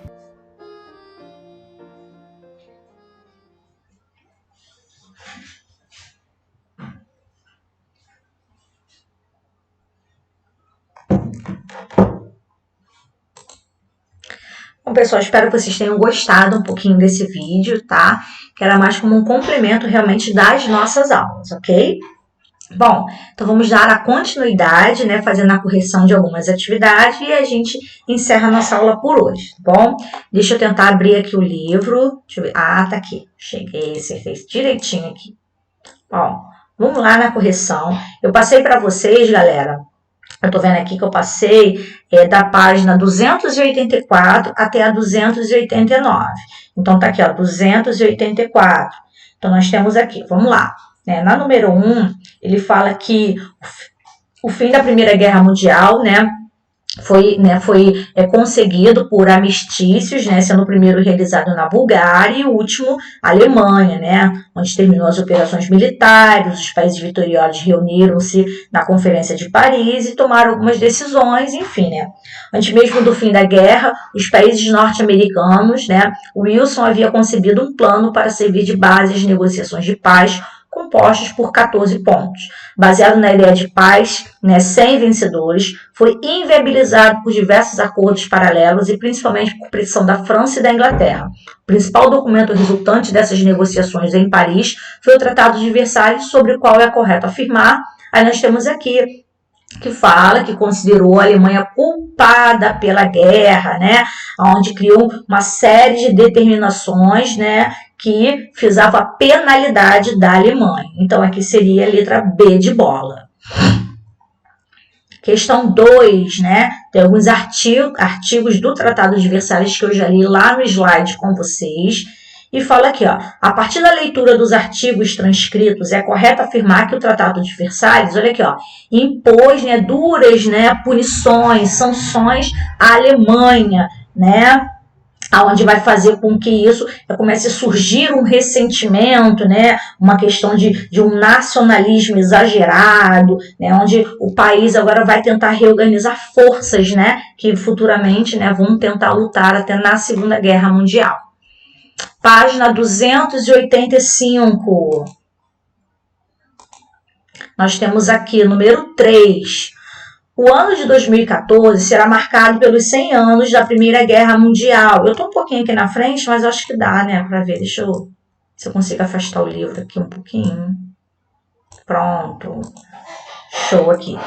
Bom, pessoal, espero que vocês tenham gostado um pouquinho desse vídeo, tá? Que era mais como um complemento realmente das nossas aulas, ok? Bom, então vamos dar a continuidade, né? Fazendo a correção de algumas atividades e a gente encerra a nossa aula por hoje, tá bom? Deixa eu tentar abrir aqui o livro. Deixa eu ver. Ah, tá aqui. Cheguei, você fez direitinho aqui. Bom, Vamos lá na correção. Eu passei para vocês, galera. Eu tô vendo aqui que eu passei da página 284 até a 289. Então, tá aqui, ó, 284. Então, nós temos aqui, vamos lá. Na número 1, ele fala que o fim da Primeira Guerra Mundial, foi conseguido por armistícios, sendo o primeiro realizado na Bulgária e o último Alemanha, onde terminou as operações militares, os países vitoriosos reuniram-se na Conferência de Paris e tomaram algumas decisões, enfim, Antes mesmo do fim da guerra, os países norte-americanos, Wilson havia concebido um plano para servir de base às negociações de paz, compostos por 14 pontos. Baseado na ideia de paz, sem vencedores, foi inviabilizado por diversos acordos paralelos e principalmente por pressão da França e da Inglaterra. O principal documento resultante dessas negociações em Paris foi o Tratado de Versalhes, sobre o qual é correto afirmar. Aí nós temos aqui que fala que considerou a Alemanha culpada pela guerra, onde criou uma série de determinações, que fizeram a penalidade da Alemanha. Então, aqui seria a letra B de bola. Questão 2, tem alguns artigos do Tratado de Versalhes que eu já li lá no slide com vocês. E fala aqui, ó, a partir da leitura dos artigos transcritos, é correto afirmar que o Tratado de Versalhes, olha aqui, ó, impôs duras punições, sanções à Alemanha, onde vai fazer com que isso comece a surgir um ressentimento, uma questão de um nacionalismo exagerado, onde o país agora vai tentar reorganizar forças, que futuramente vão tentar lutar até na Segunda Guerra Mundial. Página 285. Nós temos aqui, número 3. O ano de 2014 será marcado pelos 100 anos da Primeira Guerra Mundial. Eu estou um pouquinho aqui na frente, mas eu acho que dá, para ver. Deixa eu... Se eu consigo afastar o livro aqui um pouquinho. Pronto. Show aqui,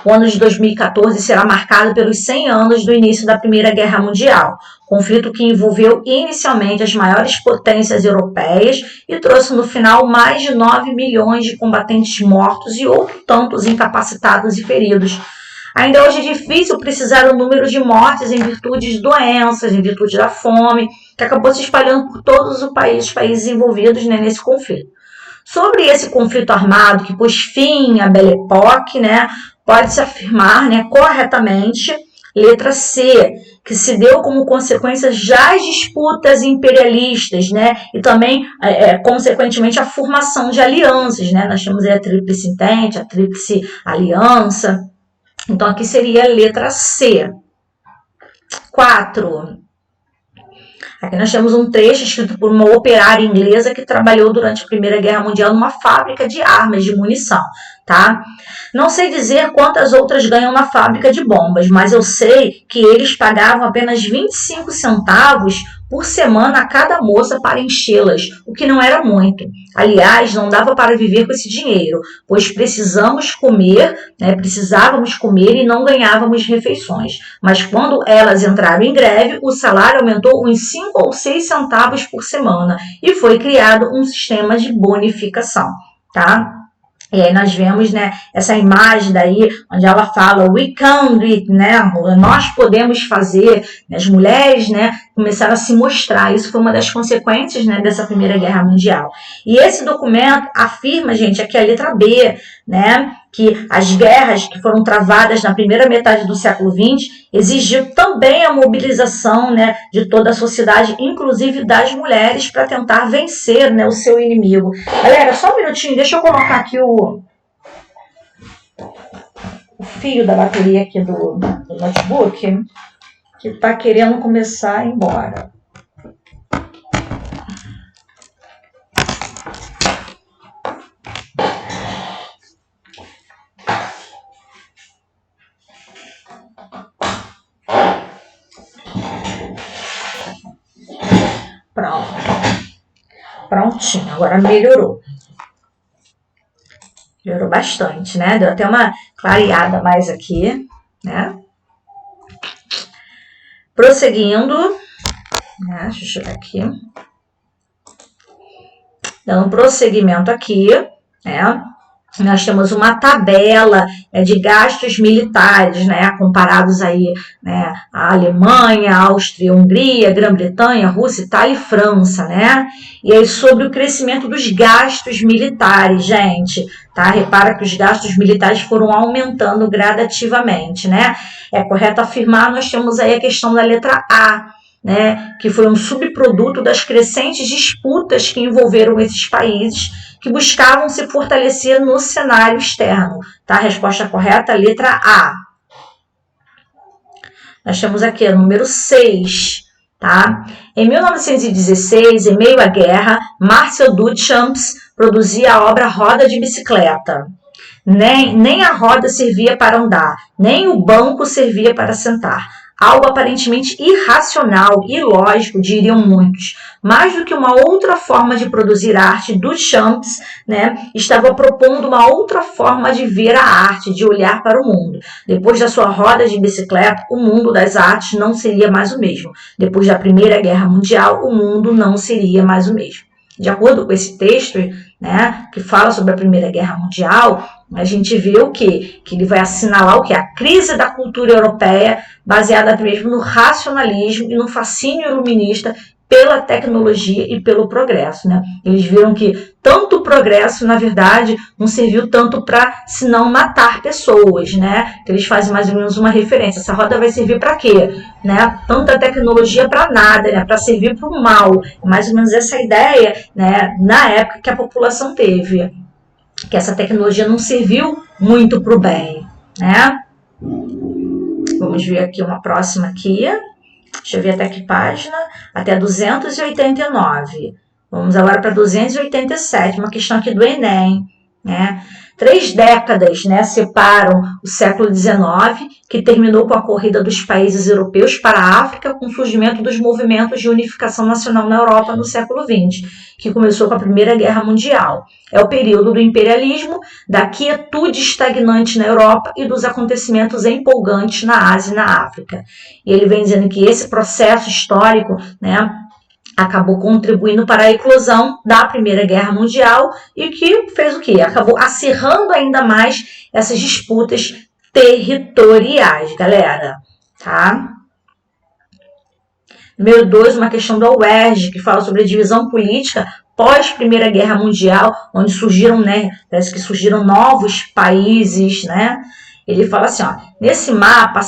O ano de 2014 será marcado pelos 100 anos do início da Primeira Guerra Mundial, conflito que envolveu inicialmente as maiores potências europeias e trouxe no final mais de 9 milhões de combatentes mortos e outros tantos incapacitados e feridos. Ainda hoje é difícil precisar o número de mortes em virtude de doenças, em virtude da fome, que acabou se espalhando por todos os países envolvidos nesse conflito. Sobre esse conflito armado que pôs fim à Belle Époque, pode-se afirmar corretamente, letra C, que se deu como consequência já as disputas imperialistas, e também, consequentemente, a formação de alianças, Nós temos aí a Tríplice Entente, a Tríplice Aliança. Então, aqui seria a letra C. 4. Aqui nós temos um trecho escrito por uma operária inglesa que trabalhou durante a Primeira Guerra Mundial numa fábrica de armas de munição, Não sei dizer quantas outras ganham na fábrica de bombas, mas eu sei que eles pagavam apenas 25 centavos por semana a cada moça para enchê-las, o que não era muito. Aliás, não dava para viver com esse dinheiro, pois precisávamos comer e não ganhávamos refeições. Mas quando elas entraram em greve, o salário aumentou uns 5 ou 6 centavos por semana e foi criado um sistema de bonificação, E aí nós vemos, essa imagem daí, onde ela fala, we can do it, nós podemos fazer, as mulheres, começaram a se mostrar, isso foi uma das consequências, dessa Primeira Guerra Mundial. E esse documento afirma, gente, aqui a letra B, que as guerras que foram travadas na primeira metade do século XX exigiu também a mobilização, de toda a sociedade, inclusive das mulheres, para tentar vencer, o seu inimigo. Galera, só um minutinho, deixa eu colocar aqui o fio da bateria aqui do notebook, que está querendo começar a ir embora. Pronto. Prontinho, agora melhorou. Melhorou bastante, Deu até uma clareada mais aqui, Prosseguindo, deixa eu chegar aqui. dando prosseguimento aqui, né? Nós temos uma tabela de gastos militares, né, comparados aí, né, à Alemanha, Áustria, Hungria, Grã-Bretanha, Rússia, Itália e França, né? E aí sobre o crescimento dos gastos militares, gente, tá? Repara que os gastos militares foram aumentando gradativamente, né? É correto afirmar, nós temos aí a questão da letra A, né, que foi um subproduto das crescentes disputas que envolveram esses países que buscavam se fortalecer no cenário externo. Tá? A resposta correta, letra A. Nós temos aqui o número 6. Tá? Em 1916, em meio à guerra, Marcel Duchamp produzia a obra Roda de Bicicleta. Nem a roda servia para andar, nem o banco servia para sentar. Algo aparentemente irracional e ilógico, diriam muitos. Mais do que uma outra forma de produzir arte, Duchamp, né, estava propondo uma outra forma de ver a arte, de olhar para o mundo. Depois da sua roda de bicicleta, o mundo das artes não seria mais o mesmo. Depois da Primeira Guerra Mundial, o mundo não seria mais o mesmo. De acordo com esse texto, né, que fala sobre a Primeira Guerra Mundial, a gente vê o quê? Que ele vai assinalar o quê? A crise da cultura europeia, baseada mesmo no racionalismo e no fascínio iluminista pela tecnologia e pelo progresso, né? Eles viram que tanto o progresso, na verdade, não serviu tanto para, senão, matar pessoas, né? Então, eles fazem mais ou menos uma referência. Essa roda vai servir para quê? Né? Tanta tecnologia para nada, né? Para servir para o mal. Mais ou menos essa ideia, né? Na época que a população teve, que essa tecnologia não serviu muito para o bem, né? Vamos ver aqui uma próxima aqui. Deixa eu ver até que página. Até 289. Vamos agora para 287, uma questão aqui do Enem, né? 3 décadas, né, separam o século XIX, que terminou com a corrida dos países europeus para a África, com o surgimento dos movimentos de unificação nacional na Europa no século XX, que começou com a Primeira Guerra Mundial. É o período do imperialismo, da quietude estagnante na Europa e dos acontecimentos empolgantes na Ásia e na África. E ele vem dizendo que esse processo histórico, né, acabou contribuindo para a eclosão da Primeira Guerra Mundial e que fez o quê? Acabou acirrando ainda mais essas disputas territoriais, galera, tá? Número 2, uma questão da UERJ, que fala sobre a divisão política pós-Primeira Guerra Mundial, onde surgiram, né, parece que surgiram novos países, né? Ele fala assim, ó, nesse mapa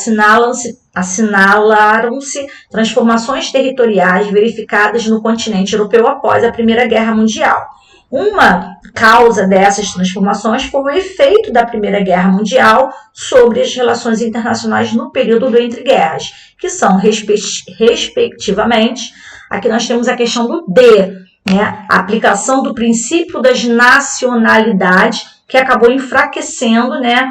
assinalaram-se transformações territoriais verificadas no continente europeu após a Primeira Guerra Mundial. Uma causa dessas transformações foi o efeito da Primeira Guerra Mundial sobre as relações internacionais no período do entreguerras, que são, respectivamente, aqui nós temos a questão do D, né, a aplicação do princípio das nacionalidades, que acabou enfraquecendo, né,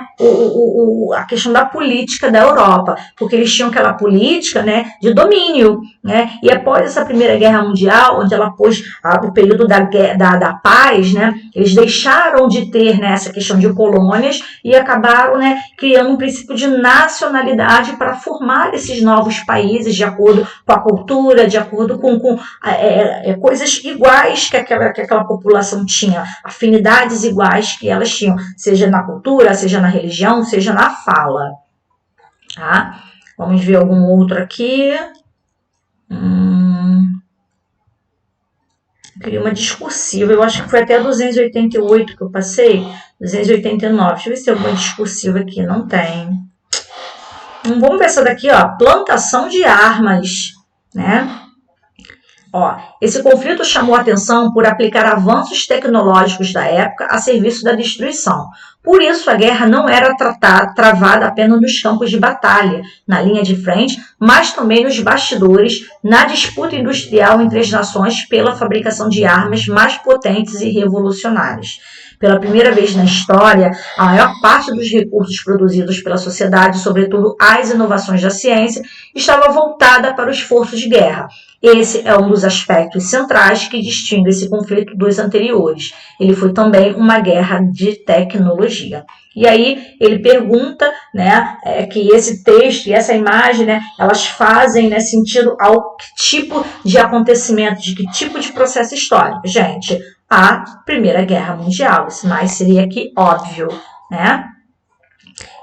a questão da política da Europa, porque eles tinham aquela política, né, de domínio, né, e após essa Primeira Guerra Mundial, onde ela pôs o período da paz, né, eles deixaram de ter, né, essa questão de colônias e acabaram, né, criando um princípio de nacionalidade para formar esses novos países de acordo com a cultura, de acordo com coisas iguais que aquela população tinha, afinidades iguais que elas tinham, seja na cultura, seja na religião, seja na fala. Tá? Vamos ver algum outro aqui. Queria uma discursiva, eu acho que foi até 288 que eu passei, 289. Deixa eu ver se tem alguma discursiva aqui, não tem. Vamos ver essa daqui, ó, plantação de armas, né? Ó, esse conflito chamou a atenção por aplicar avanços tecnológicos da época a serviço da destruição. Por isso, a guerra não era travada apenas nos campos de batalha, na linha de frente, mas também nos bastidores, na disputa industrial entre as nações pela fabricação de armas mais potentes e revolucionárias. Pela primeira vez na história, a maior parte dos recursos produzidos pela sociedade, sobretudo as inovações da ciência, estava voltada para o esforço de guerra. Esse é um dos aspectos centrais que distingue esse conflito dos anteriores. Ele foi também uma guerra de tecnologia. E aí ele pergunta, né, que esse texto e essa imagem, né, elas fazem, né, sentido ao que tipo de acontecimento, de que tipo de processo histórico. Gente, a Primeira Guerra Mundial. Isso mais seria aqui óbvio, né?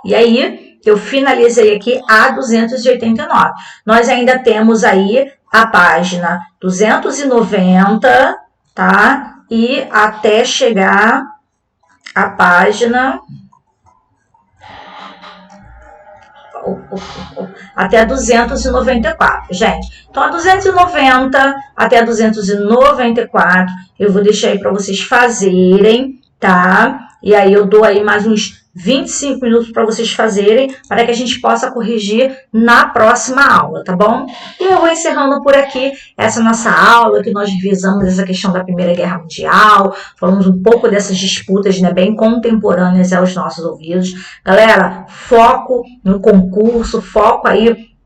E aí, eu finalizei aqui a 289. Nós ainda temos aí a página 290, tá? E até chegar a página... até 294, gente. Então, a 290 até a 294, eu vou deixar aí para vocês fazerem, tá? E aí, eu dou aí mais uns 25 minutos para vocês fazerem, para que a gente possa corrigir na próxima aula, tá bom? E eu vou encerrando por aqui essa nossa aula, que nós revisamos essa questão da Primeira Guerra Mundial, falamos um pouco dessas disputas, né, bem contemporâneas aos nossos ouvidos. Galera, foco no concurso, foco aí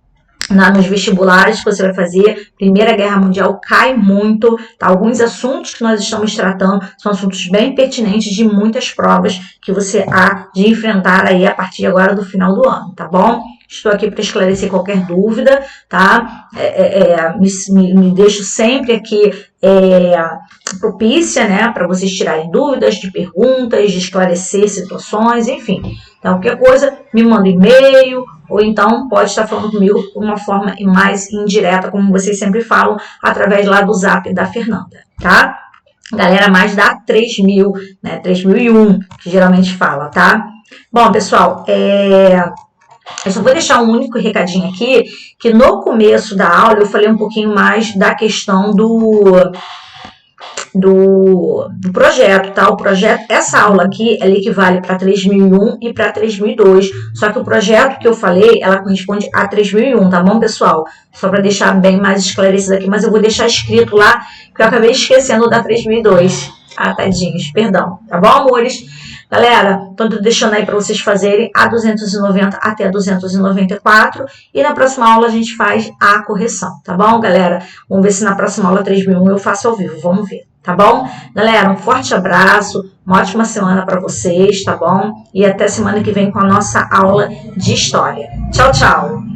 nos vestibulares que você vai fazer. Primeira Guerra Mundial cai muito, tá? Alguns assuntos que nós estamos tratando são assuntos bem pertinentes de muitas provas que você há de enfrentar aí a partir agora do final do ano, tá bom? Estou aqui para esclarecer qualquer dúvida, tá? Me deixo sempre aqui propícia, né? Para vocês tirarem dúvidas, de perguntas, de esclarecer situações, enfim. Então, qualquer coisa, me manda e-mail, ou então pode estar falando comigo de uma forma mais indireta, como vocês sempre falam, através lá do zap da Fernanda, tá? Galera, mais da 3000, né? 3001, que geralmente fala, tá? Bom, pessoal, eu só vou deixar um único recadinho aqui, que no começo da aula eu falei um pouquinho mais da questão do projeto, tá? O projeto, essa aula aqui, ela equivale para 3001 e para 3002, só que o projeto que eu falei, ela corresponde a 3001, tá bom, pessoal? Só para deixar bem mais esclarecido aqui, mas eu vou deixar escrito lá, que eu acabei esquecendo da 3002. Ah, tadinhos, perdão, tá bom, amores? Galera, tô deixando aí para vocês fazerem a 290 até a 294 e na próxima aula a gente faz a correção, tá bom, galera? Vamos ver se na próxima aula 3001 eu faço ao vivo, vamos ver, tá bom? Galera, um forte abraço, uma ótima semana para vocês, tá bom? E até semana que vem com a nossa aula de história. Tchau, tchau!